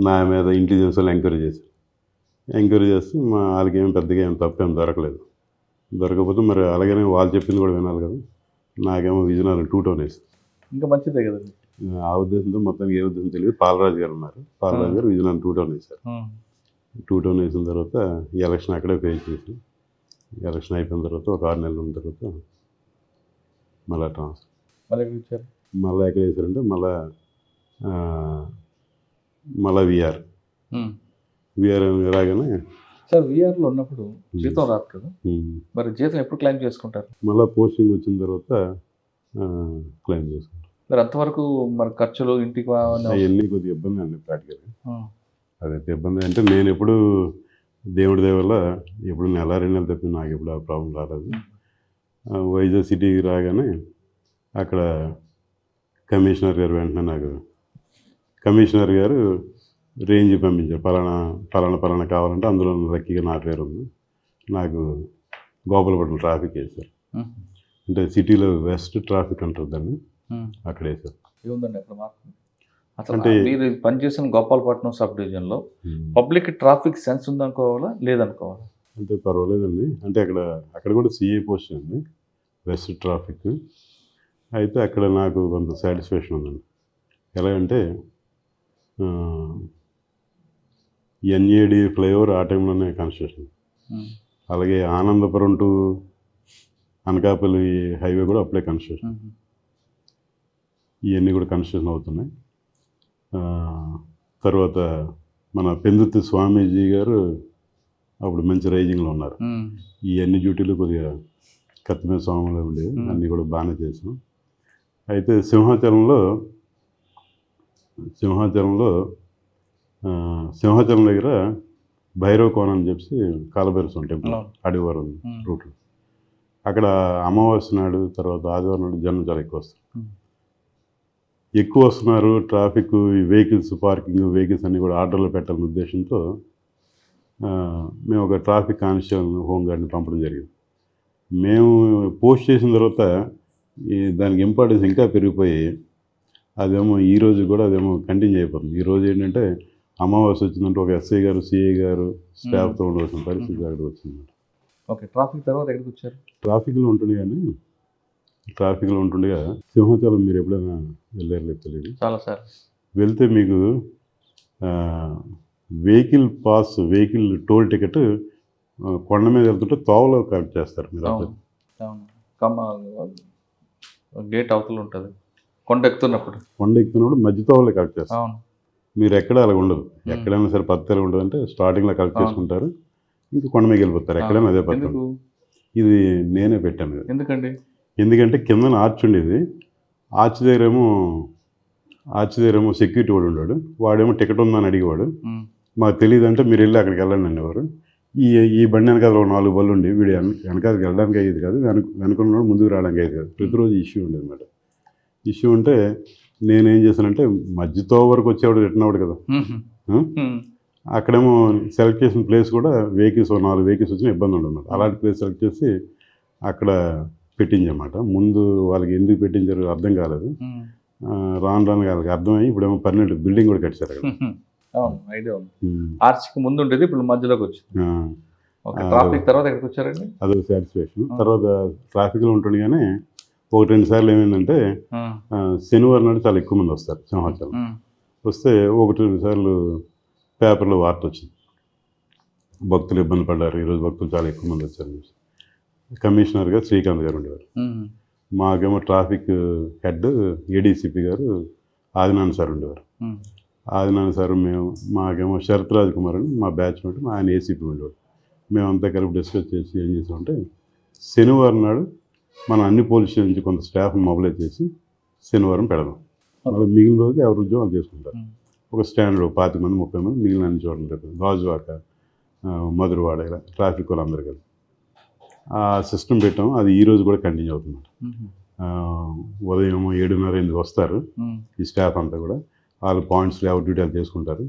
నా మీద ఇంటెలిజెన్స్ వాళ్ళు ఎంక్వైరీ చేస్తే వాళ్ళకి ఏం పెద్దగా ఏం తప్పేం దొరకకపోతే మరి అలాగనే వాళ్ళు చెప్పింది కూడా వినాలి కదా. నాకేమో విజయనగరం 2 టౌన్ వేసి ఇంకా మంచిదే కదా. ఆ ఉద్దేశంతో మొత్తానికి ఏ ఉద్దేశం తెలియదు. పాలరాజు గారు ఉన్నారు, పాలరాజు గారు విజయనగరం 2 టౌన్ వేశారు. 2 టౌన్ వేసిన తర్వాత ఈ ఎలక్షన్ అక్కడే ఫేస్ చేసి, ఎలక్షన్ అయిపోయిన తర్వాత ఒక 6 నెలలు ఉన్న తర్వాత మళ్ళీ ట్రాన్స్ఫర్. మళ్ళీ ఎక్కడ వేశారంటే మళ్ళీ విఆర్ రాగానే సార్ విఆర్లో ఉన్నప్పుడు జీతం రాదు కదా, మరి జీతం ఎప్పుడు క్లెయిమ్ చేసుకుంటారు? మళ్ళీ పోస్టింగ్ వచ్చిన తర్వాత క్లెయిమ్ చేసుకుంటారు. మరి అంతవరకు మరి ఖర్చులు ఇంటికి అవన్నీ కొద్దిగా ఇబ్బంది అండి ప్రాక్టికల్గా. అదైతే ఇబ్బంది అంటే నేను ఎప్పుడు దేవుడి దయ వల్ల ఎప్పుడు నెల 2 నెలలు తప్పింది, నాకు ఎప్పుడు ఆ ప్రాబ్లం రాలేదు. వైజాగ్ సిటీకి రాగానే అక్కడ కమిషనర్ గారు వెంటనే నాకు కమిషనర్ గారు రేంజ్ పంపించారు, పలానా కావాలంటే అందులో లక్కీగా నా పేరు ఉంది. నాకు గోపాలపట్నం ట్రాఫిక్ వేశారు, అంటే సిటీలో వెస్ట్ ట్రాఫిక్ అంటారు దాన్ని, అక్కడ వేశారు. ఏముందండి అక్కడ మార్పు? అసలు మీరు పనిచేసిన గోపాలపట్నం సబ్ డివిజన్లో పబ్లిక్ ట్రాఫిక్ సెన్స్ ఉందనుకోవాలా లేదనుకోవాలా? అంటే పర్వాలేదండి, అంటే అక్కడ కూడా సిఐ పోస్ట్ అండి వెస్ట్ ట్రాఫిక్. అయితే అక్కడ నాకు కొంత సాటిస్ఫాక్షన్ ఉందండి. ఎలాగంటే ఎన్ఏడి ఫ్లైఓవర్ ఆ టైంలోనే కన్స్ట్రక్షన్, అలాగే ఆనందపురం టు అనకాపల్లి హైవే కూడా అప్పుడే కన్స్ట్రక్షన్, ఇవన్నీ కూడా కన్స్ట్రక్షన్ అవుతున్నాయి. తర్వాత మన పెందుర్తి స్వామీజీ గారు అప్పుడు మంచి రైజింగ్లో ఉన్నారు. ఈ అన్ని డ్యూటీలు కొద్దిగా కత్తిమీద స్వామిలో ఉండేవి, అన్నీ కూడా బాగానే చేసాం. అయితే సింహాచలం దగ్గర భైరవ కోన అని చెప్పి కాలభైరవ స్వామి టెంపుల్ అడివారం రూట్లో, అక్కడ అమావాస్య నాడు తర్వాత ఆదివారం నాడు జనం చాలా ఎక్కువ వస్తున్నారు. ట్రాఫిక్, వెహికల్స్ పార్కింగ్, వెహికల్స్ అన్నీ కూడా ఆర్డర్లో పెట్టాలనే ఉద్దేశంతో మేము ఒక ట్రాఫిక్ కానిస్టేబుల్ హోంగార్డ్ని పంపడం జరిగింది. మేము పోస్ట్ చేసిన తర్వాత దానికి ఇంపార్టెన్స్ ఇంకా పెరిగిపోయి అదేమో ఈరోజు కూడా అదేమో కంటిన్యూ అయిపోతుంది. ఈరోజు ఏంటంటే అమావాస్య వచ్చిందంటే ఒక ఎస్ఐ గారు, సిఐ గారు స్టాఫ్తో ఉండవలసిన పరిస్థితి అక్కడికి వచ్చింది. ఓకే, ట్రాఫిక్ తర్వాత ఎక్కడికి వచ్చారు? ట్రాఫిక్లో ఉంటుండగా సింహాచలం మీరు ఎప్పుడైనా వెళ్ళారు తెలియదు, చాలాసార్లు వెళ్తే మీకు వెహికల్ టోల్ టికెట్ కొండ మీద వెళ్తుంటే తోవలో కలెక్ట్ చేస్తారు. మీరు గేట్ అవతల ఉంటుంది, కొండ ఎక్కుతున్నప్పుడు మధ్య తోవలో కలెక్ట్ చేస్తారు. మీరు ఎక్కడ అలా ఉండదు, ఎక్కడైనా సరే పద్ధతి ఎలా ఉండదు అంటే స్టార్టింగ్లో కలెక్ట్ చేసుకుంటారు, ఇంకా కొండ మీద వెళ్ళిపోతారు. ఎక్కడైనా అదే పద్ధతి. ఇది నేనే పెట్టాను. ఎందుకంటే కింద ఆర్చ్ ఉండేది, ఆర్చ్ దగ్గరేమో సెక్యూరిటీ వాడు ఉన్నాడు, వాడేమో టికెట్ ఉందని అడిగేవాడు. మాకు తెలియదు అంటే మీరు వెళ్ళి అక్కడికి వెళ్ళండి అనేవారు. ఈ బండి వెనకాల 4 బళ్ళు ఉండి వీడు వెనకాలకి వెళ్ళడానికి అయ్యేది కాదు, వెనకున్నాడు ముందుకు రావడానికి అయ్యేది కాదు. ప్రతిరోజు ఇష్యూ ఉండేది అన్నమాట. ఇష్యూ ఉంటే నేనేం చేశానంటే మధ్యతో వరకు వచ్చేవాడు రిటర్న్ అవ్వడు కదా, అక్కడేమో సెలెక్ట్ చేసిన ప్లేస్ కూడా వెహికల్స్ 4 వెహికల్స్ వచ్చినా ఇబ్బంది ఉండదు అన్నమాట. అలాంటి ప్లేస్ సెలెక్ట్ చేసి అక్కడ పెట్టించమాట. ముందు వాళ్ళకి ఎందుకు పెట్టించారు అర్థం కాలేదు, రాను వాళ్ళకి అర్థమయ్యి ఇప్పుడేమో పర్మనెంట్ బిల్డింగ్ కూడా కట్టారు అక్కడ. ఐడియా ఉంది. ఆర్చ్కి ముందు ఉండేది ఇప్పుడు మధ్యలోకి వచ్చింది. ట్రాఫిక్ తర్వాత ఎక్కడికి వచ్చారండి? అదొక సాటిస్ఫాక్షన్. తర్వాత ట్రాఫిక్లో ఉంటుండగానే 1-2 సార్లు ఏమైందంటే శనివారం నాడు చాలా ఎక్కువ మంది వస్తారు సింహాచలం. వస్తే 1-2 సార్లు పేపర్లో వార్త వచ్చింది, భక్తులు ఇబ్బంది పడ్డారు, ఈరోజు భక్తులు చాలా ఎక్కువ మంది వచ్చారు. కమిషనర్గా శ్రీకాంత్ గారు ఉండేవారు. మాకేమో ట్రాఫిక్ హెడ్ ఏడీసీపీ గారు ఆదినారాయణ సార్ ఉండేవారు. ఆదినారాయణ సార్ మాకేమో శరత్ రాజ్ కుమార్ అని మా బ్యాచ్మేట్, ఆయన ఏసీపీ ఉండేవాడు. మేమంతా కలిపి డిస్కస్ చేసి ఏం చేసామంటే శనివారం నాడు మనం అన్ని పోలీస్ స్టేషన్ నుంచి కొంత స్టాఫ్ మొబైలైజ్ చేసి శనివారం పెడదాం. మళ్ళీ మిగిలిన రోజు ఎవరి ఉద్యోగాలు చేసుకుంటారు. ఒక స్టాండర్డ్ 25 మంది 30 మంది మిగిలిన అన్ని చోట్ల రేపు గాజువాక, మధురవాడ ఇలా ట్రాఫిక్ వాళ్ళు అందరు కలిపి ఆ సిస్టమ్ పెట్టాము. అది ఈ రోజు కూడా కంటిన్యూ అవుతుంది. ఉదయం 7:30 వస్తారు ఈ స్టాఫ్ అంతా కూడా. వాళ్ళు పాయింట్స్లో ఎవరి డ్యూటీలు చేసుకుంటారు.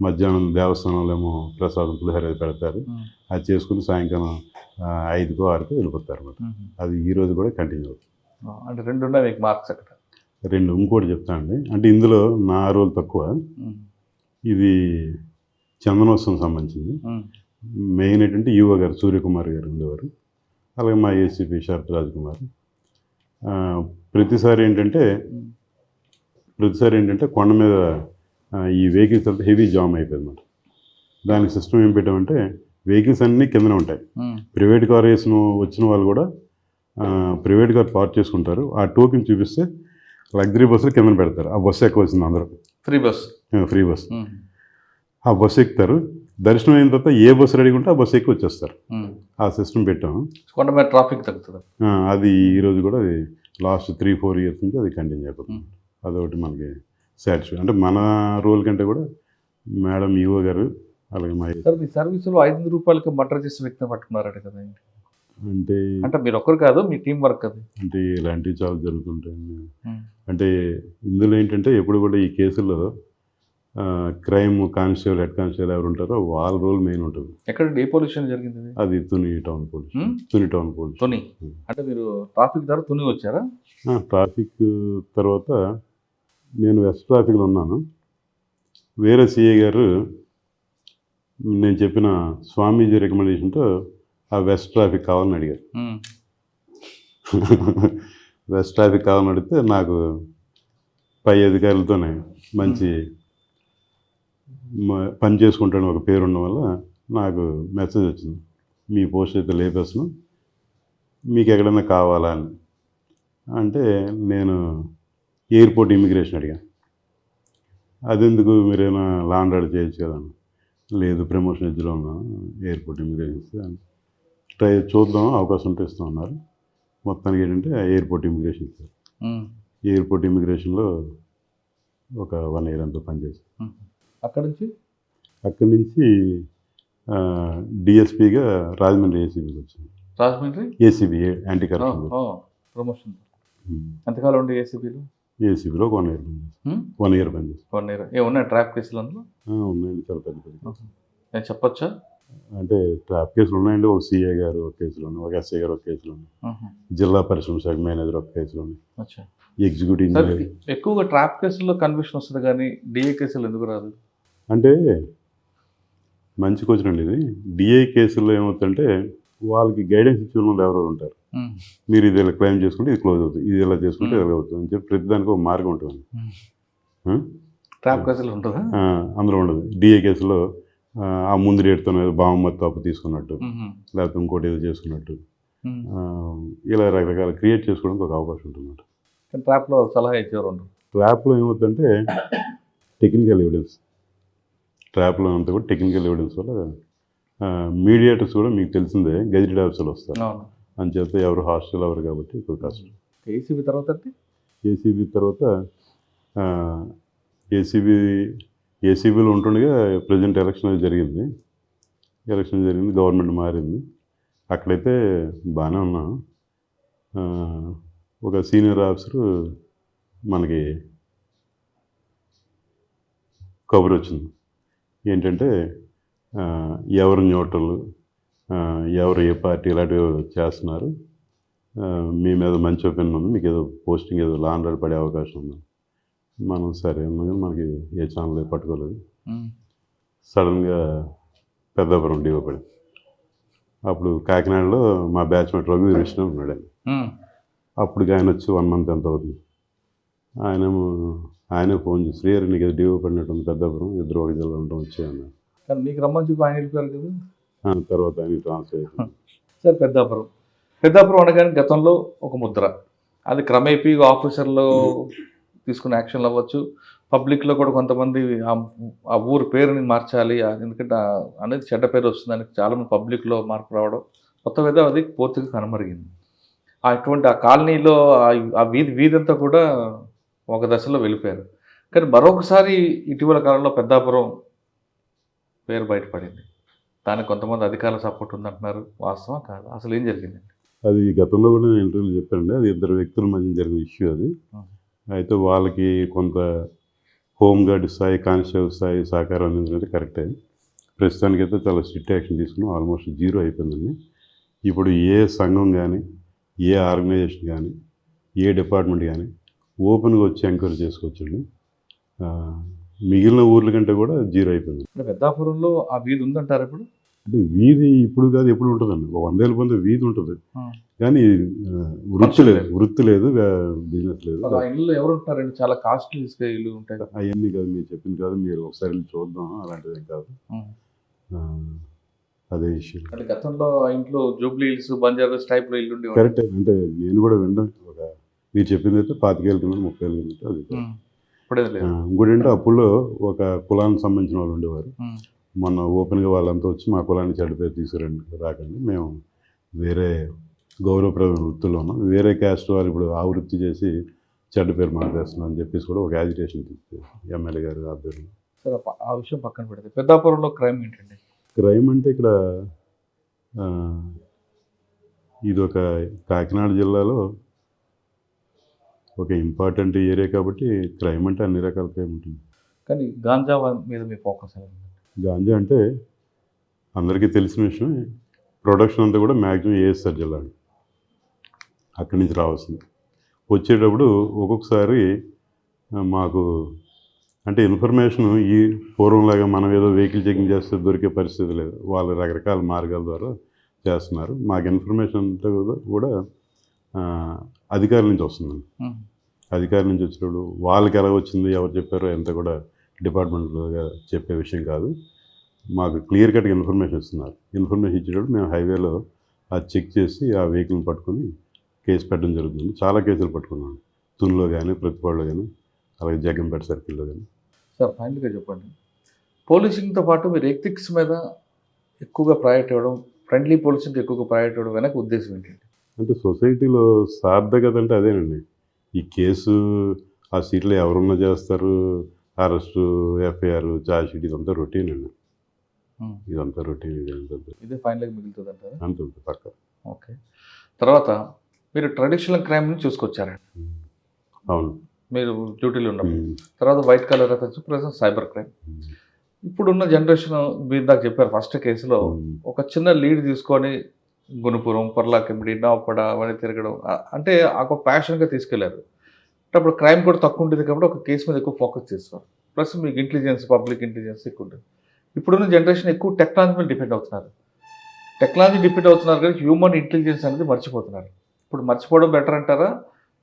మధ్యాహ్నం దేవస్థానంలో ఏమో ప్రసాదం పులిహోర పెడతారు. అది చేసుకుని సాయంకాలం 5కో 6కో వెళ్ళిపోతారు అన్నమాట. అది ఈ రోజు కూడా కంటిన్యూ అవుతుంది. అంటే 2 ఉన్నాయి మీకు మార్క్స్ అక్కడ. 2 ఇంకోటి చెప్తానండి. అంటే ఇందులో నా రోల్ తక్కువ. ఇది చందనోత్సవం సంబంధించింది. మెయిన్ ఏంటంటే ఈవో గారు సూర్యకుమార్ గారు ఉండేవారు. అలాగే మా ఏసీపీ శరత్ రాజ్ కుమార్. ప్రతిసారి ఏంటంటే కొండ మీద ఈ వెహికల్స్ అంతా హెవీ జామ్ అయిపోయింది అన్నమాట. దానికి సిస్టమ్ ఏం పెట్టామంటే వెహికల్స్ అన్నీ కిందనే ఉంటాయి. ప్రైవేట్ కార్ వచ్చిన వాళ్ళు కూడా ప్రైవేట్ కార్ పార్క్ చేసుకుంటారు. ఆ టోకెన్ చూపిస్తే లగ్జరీ బస్సులు కింద పెడతారు. ఆ బస్సు ఎక్కవలసింది అందరూ. Free bus. ఆ బస్సు ఎక్కుతారు. దర్శనం అయిన తర్వాత ఏ బస్సు రెడీగా ఉంటే ఆ బస్సు ఎక్కి వచ్చేస్తారు. ఆ సిస్టమ్ పెట్టాము. కొండ మీద ట్రాఫిక్ తగ్గుతుంది. అది ఈరోజు కూడా అది లాస్ట్ 3-4 ఇయర్స్ నుంచి అది కంటిన్యూ అయిపోతుంది. అదొకటి మనకి సాటిస్ఫై. అంటే మన రోల్ కంటే కూడా మేడం ఈవో గారు అలాగే మా మీ సర్వీసులో 500 రూపాయలకి మర్డర్ చేసే వ్యక్తిని పట్టుకున్నారట కదా. అంటే మీరు ఒక్కరు కాదు, మీ టీం వర్క్ అది. అంటే ఇలాంటివి చాలా జరుగుతుంటాయండి. అంటే ఇందులో ఏంటంటే ఎప్పుడు కూడా ఈ కేసుల్లో క్రైమ్ కానిస్టేబుల్, హెడ్ కానిస్టేబుల్ ఎవరు ఉంటారో వాళ్ళ రోల్ మెయిన్ ఉంటుంది. ఎక్కడ ఏ పొల్యూషన్ జరిగింది? అది తుని టౌన్ పోలీస్. తుని అంటే మీరు ట్రాఫిక్ ద్వారా తుని వచ్చారా? ట్రాఫిక్ తర్వాత నేను వెస్ట్ ట్రాఫిక్లో ఉన్నాను. వేరే సిఐ గారు నేను చెప్పిన స్వామీజీ రికమెండేషన్తో ఆ వెస్ట్ ట్రాఫిక్ కావాలని అడిగారు. వెస్ట్ ట్రాఫిక్ కావాలని అడిగితే నాకు పై అధికారులతోనే మంచి పని చేసుకుంటాను ఒక పేరు ఉండడం వల్ల నాకు మెసేజ్ వచ్చింది, మీ పోస్ట్ అయితే లేపేస్తున్నాం, మీకు ఎక్కడైనా కావాలా అని. అంటే నేను ఎయిర్పోర్ట్ ఇమిగ్రేషన్ అడిగాను. అదెందుకు, మీరేమైనా లాండ్ ఆర్డర్ చేయొచ్చు కదా. లేదు, ప్రమోషన్ ఎడ్జ్లో ఉన్నాను, ఎయిర్పోర్ట్ ఇమిగ్రేషన్ ట్రై చూద్దాం, అవకాశం ఉంటే ఇస్తాం అన్నారు. మొత్తానికి ఏంటంటే ఎయిర్పోర్ట్ ఇమిగ్రేషన్ ఇచ్చారు. ఎయిర్పోర్ట్ ఇమిగ్రేషన్లో ఒక 1 year అంతా పనిచేశాను. అక్కడి నుంచి డిఎస్పీగా రాజమండ్రి ఏసీబీకి వచ్చాను. Rajahmundry ACB anti corruption promotion. ఎంతకాలం ఉండే ఏసీబీలో? ఏసీబీలో 1 year పనిచేస్తాను. 1 year పనిచేస్తాను. 1 year. ఏమన్నా ట్రాప్ కేసులు అందులో? ఉన్నాయండి, చాలా పెద్ద. నేను చెప్పొచ్చా? అంటే ట్రాప్ కేసులు ఉన్నాయండి. ఒక సిఐ గారు ఒక కేసులో ఉన్నాయి, ఒక ఎస్ఐ గారు ఒక కేసులో ఉన్నాయి, జిల్లా పరిశ్రమ శాఖ మేనేజర్ ఒక కేసులో ఉన్నాయి, ఎగ్జిక్యూటివ్ ఇంజనీర్. ఎక్కువగా ట్రాప్ కేసుల్లో కన్విక్షన్ వస్తుంది కానీ డిఏ కేసులు ఎందుకు రాదు? అంటే మంచి క్వశ్చన్ అండి ఇది. డిఏ కేసుల్లో ఏమవుతుందంటే వాళ్ళకి గైడెన్స్ ఇచ్చిన వాళ్ళు ఎవరెవరు ఉంటారు. మీరు ఇది ఇలా క్లెయిమ్ చేసుకుంటే ఇది క్లోజ్ అవుతుంది, ఇది ఇలా చేసుకుంటే ఇలా అవుతుంది అని చెప్పి ప్రతిదానికి ఒక మార్గం ఉంటుంది. ట్రాప్ కేసులు ఉంటుందా? అందులో ఉండదు. డిఏ కేసులో ఆ ముందు రేటుతో బావమత్తు అప్పు తీసుకున్నట్టు, లేకపోతే ఇంకోటి ఏదో చేసుకున్నట్టు, ఇలా రకరకాల క్రియేట్ చేసుకోవడానికి ఒక అవకాశం ఉంటుంది. ట్రాప్లో సలహా ఇచ్చేవారు ఉండరు. ట్రాప్లో ఏమవుతుందంటే టెక్నికల్ ఎవిడెన్స్, ట్రాప్లో అంతా కూడా టెక్నికల్ ఎవిడెన్స్ వల్ల మీడియేటర్స్ కూడా మీకు తెలిసిందే గెజిటెడ్ ఆఫీసర్లు వస్తారు. అని చెప్తే ఎవరు హాస్టల్ ఎవరు కాబట్టి ఎక్కువ కష్టం. ఏసీబీ తర్వాత ఏసీబీలో ఉంటుండగా ప్రజెంట్ ఎలక్షన్ జరిగింది, గవర్నమెంట్ మారింది. అక్కడైతే బాగానే ఉన్నాను. ఒక సీనియర్ ఆఫీసరు మనకి కబురు వచ్చింది ఏంటంటే ఎవరు న్యూట్రల్, ఎవరు ఏ పార్టీ ఇలాంటివి చేస్తున్నారు, మీ మీద మంచి ఒపీనియన్ ఉంది, మీకు ఏదో పోస్టింగ్ ఏదో లాండ్ ఆర్డర్ పడే అవకాశం ఉంది. మనం సరే ఉన్నాం, మనకి ఏ ఛానల్ పట్టుకోలేదు. సడన్గా పెద్దాపురం డివో పడింది. అప్పుడు కాకినాడలో మా బ్యాచ్మేట్ రఘువీర్ విష్ణు ఉన్నాడు. అప్పుడు ఆయన వచ్చి 1 month ఎంత అవుతుంది, ఆయనే ఫోన్ చేసి, శ్రీహరి నీకు ఏదో డివో పడినట్టుంది పెద్దాపురం, ఇద్దరు ఒక జిల్లా ఉండడం వచ్చాయన్నారు. కానీ మీకు రమ్మని చెప్పి ఆయన వెళ్ళిపోయారు కదా. తర్వాత ఆయన ట్రాన్స్ఫర్ అయిపోయింది. సార్ పెద్దాపురం పెద్దాపురం అనగానే గతంలో ఒక ముద్ర, అది క్రమేపీ ఆఫీసర్లు తీసుకునే యాక్షన్లు అవ్వచ్చు, పబ్లిక్లో కూడా కొంతమంది ఆ ఊరు పేరుని మార్చాలి ఎందుకంటే అనేది చెడ్డ పేరు వస్తుందని చాలామంది పబ్లిక్లో మార్పు రావడం, మొత్తం మీద అది పూర్తిగా కనుమరిగింది. అటువంటి ఆ కాలనీలో ఆ వీధి అంతా కూడా ఒక దశలో వెళ్ళిపోయారు. కానీ మరొకసారి ఇటీవల కాలంలో పెద్దాపురం పేరు బయటపడింది. దానికి కొంతమంది అధికారుల సపోర్ట్ ఉందంటున్నారు, వాస్తవం కాదు, అసలు ఏం జరిగిందండి? అది గతంలో కూడా నేను ఇంటర్వ్యూలో చెప్పానండి. అది ఇద్దరు వ్యక్తుల మధ్య జరిగిన ఇష్యూ అది. అయితే వాళ్ళకి కొంత హోంగార్డ్ స్థాయి, కానిస్టేబుల్ స్థాయి సహకారం అందించడం కరెక్టే. ప్రస్తుతానికైతే చాలా స్ట్రిక్ట్ యాక్షన్ తీసుకున్నాం. ఆల్మోస్ట్ 0 అయిపోయిందండి. ఇప్పుడు ఏ సంఘం కానీ, ఏ ఆర్గనైజేషన్ కానీ, ఏ డిపార్ట్మెంట్ కానీ ఓపెన్గా వచ్చి ఎంక్వైరీ చేసుకోవచ్చండి. మిగిలిన ఊర్ల కంటే కూడా 0 అయిపోయింది. అంటే పెద్దాపురంలో ఆ వీధి ఉందంటారు ఇప్పుడు? అంటే వీధి ఇప్పుడు కాదు, ఎప్పుడు ఉంటుందండి. 100 ఏళ్ళ పొందే వీధి ఉంటుంది, కానీ వృత్తి లేదు, బిజినెస్ లేదు. ఆ ఇల్లు ఎవరు ఉంటారండి? చాలా కాస్ట్లీ ఇల్లు ఉంటాయి కదా. అవన్నీ కాదు, మీరు చెప్పింది కాదు, మీరు ఒకసారి వెళ్ళి చూద్దాం, అలాంటిది ఏం కాదు. అదే ఇష్యూ. అంటే గతంలో ఆ ఇంట్లో జూబ్లీ హిల్స్, బంజారాస్ టైప్లో ఇల్లు ఉండేవి. కరెక్టే. అంటే నేను కూడా వినడం, మీరు చెప్పింది అయితే 25 ఏళ్ళ కింద, 30 ఏళ్ళ కింద అది. ఇంకోటి ఏంటంటే అప్పుడు ఒక కులానికి సంబంధించిన వాళ్ళు ఉండేవారు. మొన్న ఓపెన్గా వాళ్ళంతా వచ్చి మా కులాన్ని చెడ్డ పేరు తీసుకురండి, రాకండి, మేము వేరే గౌరవప్రదమైన వృత్తిలో ఉన్నాం, వేరే క్యాస్ట్ వారు ఇప్పుడు ఆ వృత్తి చేసి చెడ్డ పేరు మాట్లాడుతున్నాం అని చెప్పేసి కూడా ఒక యాజిటేషన్ తీసుకు ఎమ్మెల్యే గారు ఆధ్వర్యంలో. సరే, ఆ విషయం పక్కన పెడితే పెద్దాపురంలో క్రైమ్ ఏంటండి? క్రైమ్ అంటే ఇక్కడ ఇది ఒక కాకినాడ జిల్లాలో ఒక ఇంపార్టెంట్ ఏరియా కాబట్టి క్రైమ్ అంటే అన్ని రకాల క్రైమ్ ఉంటుంది. కానీ గాంజా మీద మీ ఫోకస్ ఎలా ఉంది? గాంజా అంటే అందరికీ తెలిసిన విషయం. ప్రొడక్షన్ అంతా కూడా మ్యాక్సిమం ఏఎస్ఆర్ జిల్లా, అక్కడి నుంచి రావాల్సింది. వచ్చేటప్పుడు ఒక్కొక్కసారి మాకు అంటే ఇన్ఫర్మేషన్ ఈ పూర్వంలాగా మనం ఏదో వెహికల్ చెకింగ్ చేస్తే దొరికే పరిస్థితి లేదు. వాళ్ళు రకరకాల మార్గాల ద్వారా చేస్తున్నారు. మాకు ఇన్ఫర్మేషన్ అంతా కూడా అధికారుల నుంచి వస్తుందండి. అధికారుల నుంచి వచ్చినప్పుడు వాళ్ళకి ఎలా వచ్చింది, ఎవరు చెప్పారో ఎంత కూడా డిపార్ట్మెంట్గా చెప్పే విషయం కాదు. మాకు క్లియర్ కట్గా ఇన్ఫర్మేషన్ ఇస్తున్నారు. ఇన్ఫర్మేషన్ ఇచ్చేటప్పుడు మేము హైవేలో అది చెక్ చేసి ఆ వెహికల్ని పట్టుకొని కేసు పెట్టడం జరుగుతుంది. చాలా కేసులు పట్టుకున్నాను, తునిలో కానీ, ప్రతిపాడులో కానీ, అలాగే జగ్గంపేట సర్కిల్లో కానీ. సార్, ఫైనల్గా చెప్పండి, పోలీసింగ్తో పాటు మీరు ఎథిక్స్ మీద ఎక్కువగా ప్రయారిటీ ఇవ్వడం, ఫ్రెండ్లీ పోలీసింగ్కి ఎక్కువగా ప్రయారిటీ ఇవ్వడం వెనక ఉద్దేశం ఏంటండి? అంటే సొసైటీలో సార్థకత అంటే అదేనండి. ఈ కేసు ఆ సీట్లో ఎవరున్నా చేస్తారు, అరెస్టు, ఎఫ్ఐఆర్, ఛార్జ్ షీట్, ఇదంతా రొటీన్ అండి. ఇదంతా రొటీన్. ఇదే ఫైనల్గా మిగులుతుంది అంటారా? అంతే పక్క. ఓకే. తర్వాత మీరు ట్రెడిషనల్ క్రైమ్ నుంచి చూసుకొచ్చారండి. అవును. మీరు డ్యూటీలో ఉన్నప్పుడు తర్వాత white colour present cyber crime. ఇప్పుడున్న జనరేషన్ మీరు దాకా చెప్పారు, ఫస్ట్ కేసులో ఒక చిన్న లీడ్ తీసుకొని గుణపురం, పర్లాకిమిడి, నావపడ అవన్నీ తిరగడం, అంటే ఒక ప్యాషన్గా తీసుకెళ్లారు. అప్పుడు క్రైమ్ కూడా తక్కువ ఉంటుంది కాబట్టి ఒక కేసు మీద ఎక్కువ ఫోకస్ చేస్తారు. ప్లస్ మీకు ఇంటెలిజెన్స్, పబ్లిక్ ఇంటెలిజెన్స్ ఎక్కువ ఉంటుంది. ఇప్పుడున్న జనరేషన్ ఎక్కువ టెక్నాలజీ మీద డిపెండ్ అవుతున్నారు. కానీ హ్యూమన్ ఇంటెలిజెన్స్ అనేది మర్చిపోతున్నారు. ఇప్పుడు మర్చిపోవడం బెటర్ అంటారా,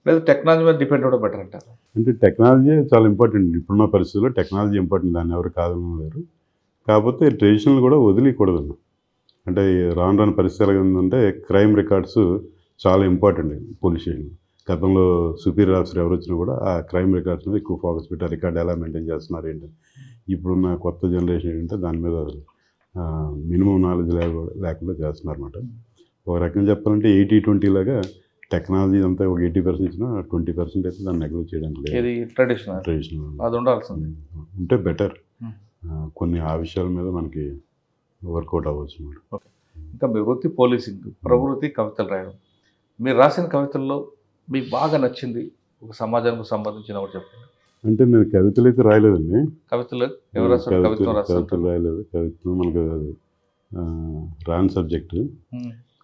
లేదా టెక్నాలజీ మీద డిపెండ్ అవ్వడం బెటర్ అంటారా? అంటే టెక్నాలజీ చాలా ఇంపార్టెంట్. ఇప్పుడున్న పరిస్థితుల్లో టెక్నాలజీ ఇంపార్టెంట్, దాన్ని ఎవరు కాదనలేరు. కాకపోతే ట్రెడిషనల్ కూడా వదిలేయకూడదు. అంటే రాను పరిస్థితి ఎలా ఉందంటే క్రైమ్ రికార్డ్స్ చాలా ఇంపార్టెంట్ పోలీస్ స్టేషన్. గతంలో సుపీరియర్ ఆఫీసర్ ఎవరు వచ్చినా కూడా ఆ క్రైమ్ రికార్డ్స్ మీద ఎక్కువ ఫోకస్ పెట్టి ఆ రికార్డ్ ఎలా మెయింటైన్ చేస్తున్నారు ఏంటి. ఇప్పుడున్న కొత్త జనరేషన్ ఏంటంటే దాని మీద మినిమం నాలెడ్జ్ లేకుండా చేస్తున్నారు అన్నమాట. ఒక రకంగా చెప్పాలంటే 80-20 లాగా టెక్నాలజీ అంతా ఒక 80% ఇచ్చినా 20% అయితే దాన్ని నెగ్లెక్ట్ చేయడానికి లేదు. ట్రెడిషనల్ అది ఉండాల్సింది ఉంటే బెటర్. కొన్ని ఆ విషయాల మీద మనకి వర్కౌట్ అవ్వచ్చు అన్నమాట. ఓకే. ఇంకా మీ వృత్తి పోలీసింగ్, ప్రవృత్తి కవితలు రాయడం. మీరు రాసిన కవితల్లో మీకు బాగా నచ్చింది ఒక సమాజానికి సంబంధించిన ఒకటి చెప్పండి. అంటే నేను కవితలు అయితే రాయలేదండి. కవితలు ఎవరు రాస్తారు? కవితలు రాయలేదు. కవితలు మనకు అది రాని సబ్జెక్టు.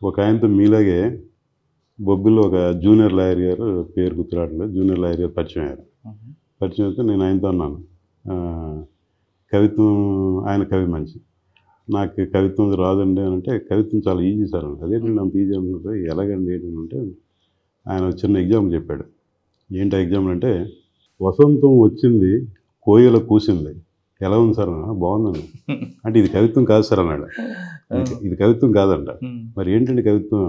ఒక ఆయనతో మీలాగే బొబ్బిలో ఒక జూనియర్ లాయర్ గారు, పేరు గుర్తురావట్లేదు, జూనియర్ లాయర్ గారు పరిచయం అయ్యారు. పరిచయం అయితే నేను ఆయనతో అన్నాను, కవిత్వం, ఆయన కవి మంచి, నాకు కవిత్వం రాదండి అని అంటే, కవిత్వం చాలా ఈజీ సార్ అని. అదేంటండి అంత ఈజీ అంటే, ఎలాగండి ఏంటంటే ఆయన చిన్న ఎగ్జాంపుల్ చెప్పాడు. ఏంటి ఎగ్జాంపుల్ అంటే, వసంతం వచ్చింది, కోయిల కూసింది, ఎలా ఉంది సార్ అన్న? బాగుందండి. అంటే ఇది కవిత్వం కాదు సార్ అన్నాడు. ఇది కవిత్వం కాదంట. మరి ఏంటండి కవిత్వం?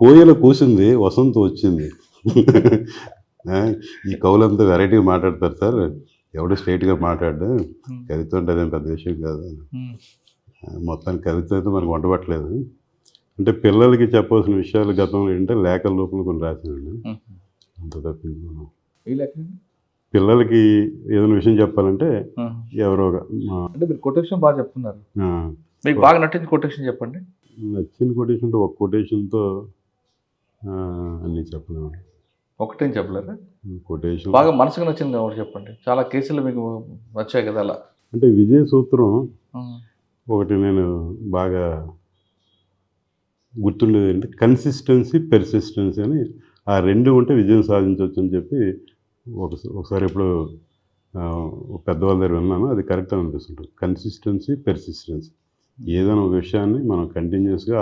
కోయల కూసింది, వసంత వచ్చింది. ఈ కవులంతా వెరైటీగా మాట్లాడతారు సార్, ఎవడు స్ట్రైట్గా మాట్లాడు, కవిత అంటే అదేం పెద్ద విషయం కాదు. మొత్తానికి కవిత అయితే మనకు వంటపట్టలేదు. అంటే పిల్లలకి చెప్పాల్సిన విషయాలు గతంలో ఏంటంటే లేఖల రూపంలో కొన్ని రాశానండి. అంత తప్పింది మనం పిల్లలకి ఏదైనా విషయం చెప్పాలంటే ఎవరో అంటే మీరు కొటేషన్ బాగా చెప్తున్నారు. మీకు బాగా నచ్చిన కొటేషన్ చెప్పండి. నచ్చిన కొటేషన్ అంటే ఒక కొటేషన్తో అన్నీ చెప్పలేము. ఒకటేం చెప్పలేరు. కొటేషన్ బాగా మనసుకు నచ్చింది ఒకటి చెప్పండి. చాలా కేసులు మీకు వచ్చాయి కదా అలా. అంటే విజయ సూత్రం ఒకటి నేను బాగా గుర్తుండేది అంటే కన్సిస్టెన్సీ, పెర్సిస్టెన్సీ అని ఆ రెండు ఉంటే విజయం సాధించవచ్చు అని చెప్పి ఒకసారి ఎప్పుడు పెద్దవాళ్ళ దగ్గర విన్నాను. అది కరెక్ట్ అని అనిపిస్తుంటుంది. కన్సిస్టెన్సీ, పెర్సిస్టెన్సీ, ఏదైనా ఒక విషయాన్ని మనం కంటిన్యూస్గా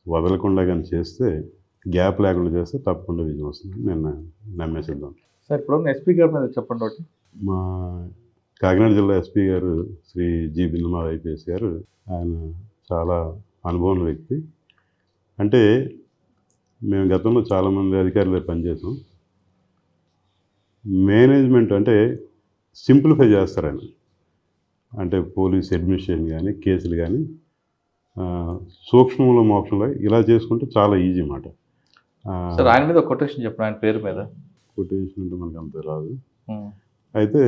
వదలకుండా కానీ చేస్తే, గ్యాప్ లేకుండా చేస్తే తప్పకుండా విజయం వస్తుంది నేను నమ్మేసిద్దాం. సార్ ఇప్పుడు ఎస్పీ గారి మీద చెప్పండి ఒకటి. మా కాకినాడ జిల్లా ఎస్పీ గారు శ్రీ జి బిందుమాధవ్ ఐపీఎస్ గారు, ఆయన చాలా అనుభవం వ్యక్తి. అంటే మేము గతంలో చాలామంది అధికారులు పనిచేసాం. మేనేజ్మెంట్ అంటే సింప్లిఫై చేస్తారు ఆయన. అంటే పోలీస్ అడ్మినిస్ట్రేషన్ కానీ, కేసులు కానీ సూక్ష్మంలో మోక్షంలో ఇలా చేసుకుంటే చాలా ఈజీ అన్నమాట. సార్ ఆయన మీద ఒక కొటేషన్ చెప్పండి, ఆయన పేరు మీద. కొటేషన్ అంటే మనకు అంత రాదు. అయితే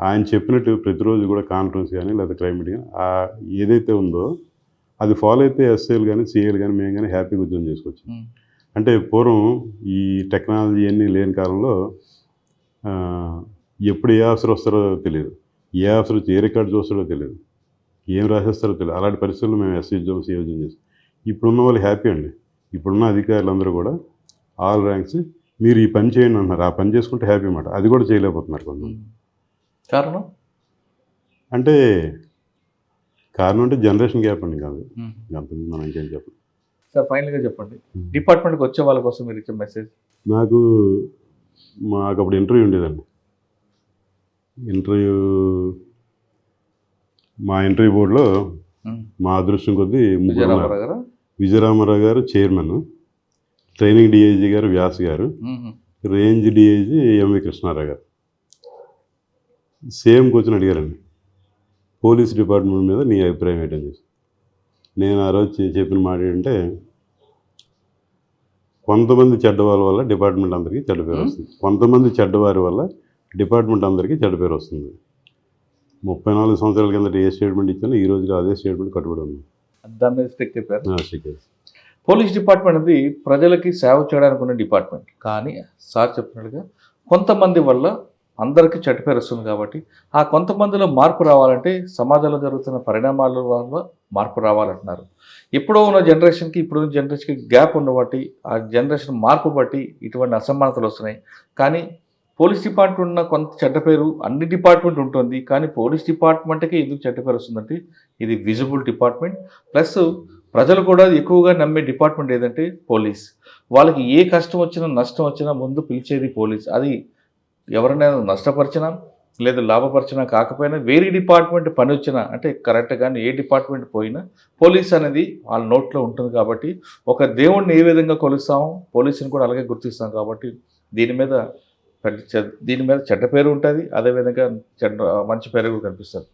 ఆయన చెప్పినట్టు ప్రతిరోజు కూడా కాన్ఫరెన్స్ కానీ లేదా క్రైమ్ మీటింగ్ కానీ ఏదైతే ఉందో అది ఫాలో అయితే ఎస్ఐలు కానీ, సిఐలు కానీ, మేము కానీ హ్యాపీగా ఉద్యోగం చేసుకోవచ్చు. అంటే పూర్వం ఈ టెక్నాలజీ అన్నీ లేని కాలంలో ఎప్పుడు ఏ ఆఫీసర్ వస్తారో తెలియదు, ఏ ఆఫీసర్ వచ్చి ఏ రికార్డు చూస్తాడో తెలియదు, ఏం రాసేస్తారో తెలియదు. అలాంటి పరిస్థితుల్లో మేము ఎస్సీ ఉద్యోగం, సిఐ ఉద్యోగం చేస్తాం. ఇప్పుడున్న వాళ్ళు హ్యాపీ అండి. ఇప్పుడున్న అధికారులందరూ కూడా ఆల్ ర్యాంక్స్ మీరు ఈ పని చేయండి అంటున్నారు. ఆ పని చేసుకుంటే హ్యాపీ అన్నమాట. అది కూడా చేయలేకపోతున్నారు కొంతమంది. కారణం అంటే జనరేషన్ గ్యాప్ అండి. కాదు అంతకుముందు మనం ఇంకేం చెప్పండి. సార్ ఫైనల్గా చెప్పండి, డిపార్ట్మెంట్కి వచ్చే వాళ్ళ కోసం మీరు ఇచ్చే మెసేజ్. మాకు అప్పుడు ఇంటర్వ్యూ ఉండేదండి. మా ఇంటర్వ్యూ బోర్డులో మా అదృష్టం కొద్దీ విజయరామారావు గారు చైర్మన్, ట్రైనింగ్ డిఐజీ గారు వ్యాస్ గారు, రేంజ్ డిఐజీ ఎంవి కృష్ణారావు గారు. సేమ్ క్వశ్చన్ అడిగారండి, పోలీస్ డిపార్ట్మెంట్ మీద నీ అభిప్రాయం ఏంటని చెప్పి. నేను ఆ రోజు చెప్పిన మాట ఏంటంటే, కొంతమంది చెడ్డవారి వల్ల డిపార్ట్మెంట్ అందరికీ చెడ్డ పేరు వస్తుంది, కొంతమంది చెడ్డవారి వల్ల డిపార్ట్మెంట్ అందరికీ చెడ్డ పేరు వస్తుంది. 34 సంవత్సరాల కిందట ఏ స్టేట్మెంట్ ఇచ్చానో ఈ రోజుగా అదే స్టేట్మెంట్ కట్టుబడి ఉంది. దాని మీద స్టిక్ చెప్పారు. పోలీస్ డిపార్ట్మెంట్ అనేది ప్రజలకి సేవ చేయడానికి ఉన్న డిపార్ట్మెంట్. కానీ సార్ చెప్పినట్టుగా కొంతమంది వల్ల అందరికీ చెడ్డ పేరు వస్తుంది. కాబట్టి ఆ కొంతమందిలో మార్పు రావాలంటే సమాజంలో జరుగుతున్న పరిణామాల వల్ల మార్పు రావాలంటున్నారు. ఎప్పుడో ఉన్న జనరేషన్కి ఇప్పుడున్న జనరేషన్కి గ్యాప్ ఉన్న బట్టి, ఆ జనరేషన్ మార్పు బట్టి ఇటువంటి అసమానతలు వస్తున్నాయి. కానీ పోలీస్ డిపార్ట్మెంట్ ఉన్న కొంత చెడ్డ పేరు అన్ని డిపార్ట్మెంట్ ఉంటుంది. కానీ పోలీస్ డిపార్ట్మెంట్కి ఎందుకు చెడ్డ పేరు వస్తుందంటే ఇది విజిబుల్ డిపార్ట్మెంట్. ప్లస్ ప్రజలు కూడా ఎక్కువగా నమ్మే డిపార్ట్మెంట్ ఏదంటే పోలీస్. వాళ్ళకి ఏ కష్టం వచ్చినా నష్టం వచ్చినా ముందు పిలిచేది పోలీస్. అది ఎవరైనా నష్టపరిచినా లేదా లాభపరిచినా కాకపోయినా వేరే డిపార్ట్మెంట్ పని వచ్చినా, అంటే కరెక్ట్గానే ఏ డిపార్ట్మెంట్ పోయినా పోలీస్ అనేది వాళ్ళ నోట్లో ఉంటుంది. కాబట్టి ఒక దేవుడిని ఏ విధంగా కొలుస్తామో పోలీసుని కూడా అలాగే గుర్తిస్తాం. కాబట్టి దీని మీద చెడ్డ పేరు ఉంటుంది, అదేవిధంగా మంచి పేరు కూడా కనిపిస్తుంది.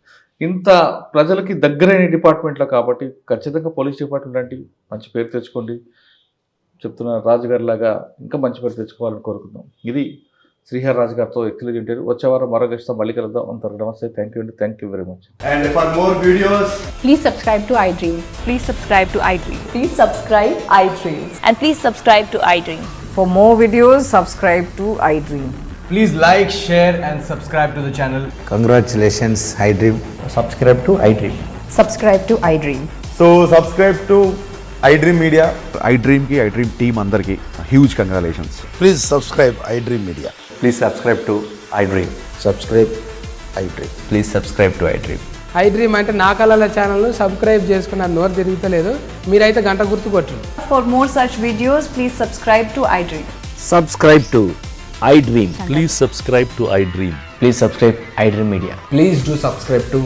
ఇంత ప్రజలకి దగ్గరైన డిపార్ట్మెంట్లో కాబట్టి ఖచ్చితంగా పోలీస్ డిపార్ట్మెంట్ అంటే మంచి పేరు తెచ్చుకోండి. చెప్తున్న రాజుగారి లాగా ఇంకా మంచి పేరు తెచ్చుకోవాలని కోరుకుందాం. ఇది శ్రీహర్ రాజు గారితో ఎక్స్క్లూజివ్ ఇంటర్వ్యూ. వచ్చే వారం మరో గెస్ట్తో మళ్ళీ కలుద్దాం. అంతవరకు నమస్తే. థ్యాంక్ యూ అండి. Thank you very much. And for more videos, please subscribe to iDream. Please subscribe to iDream. Please subscribe iDream. And please subscribe to iDream. For more videos, subscribe to iDream. please like, share and subscribe to the channel. Congratulations, iDream. Subscribe to iDream. Subscribe to iDream. So subscribe to iDream Media. iDream ki iDream team andarki huge congratulations. Please subscribe iDream Media. Please subscribe to iDream. Subscribe iDream. Please subscribe to iDream. iDream అంటే నా కళల ఛానల్ను సబ్స్క్రైబ్ చేసుకున్న నోరు తిరుగుతలేదు, మీరైతే గంట గుర్తు కొట్టండి. For more such videos, please subscribe to iDream. Subscribe to iDream. Please subscribe to iDream. Please subscribe iDream Media. Please do subscribe to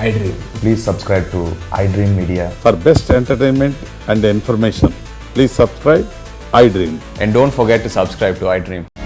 iDream. Please subscribe to iDream Media. For best entertainment and information, please subscribe I dream. And don't forget to subscribe to iDream.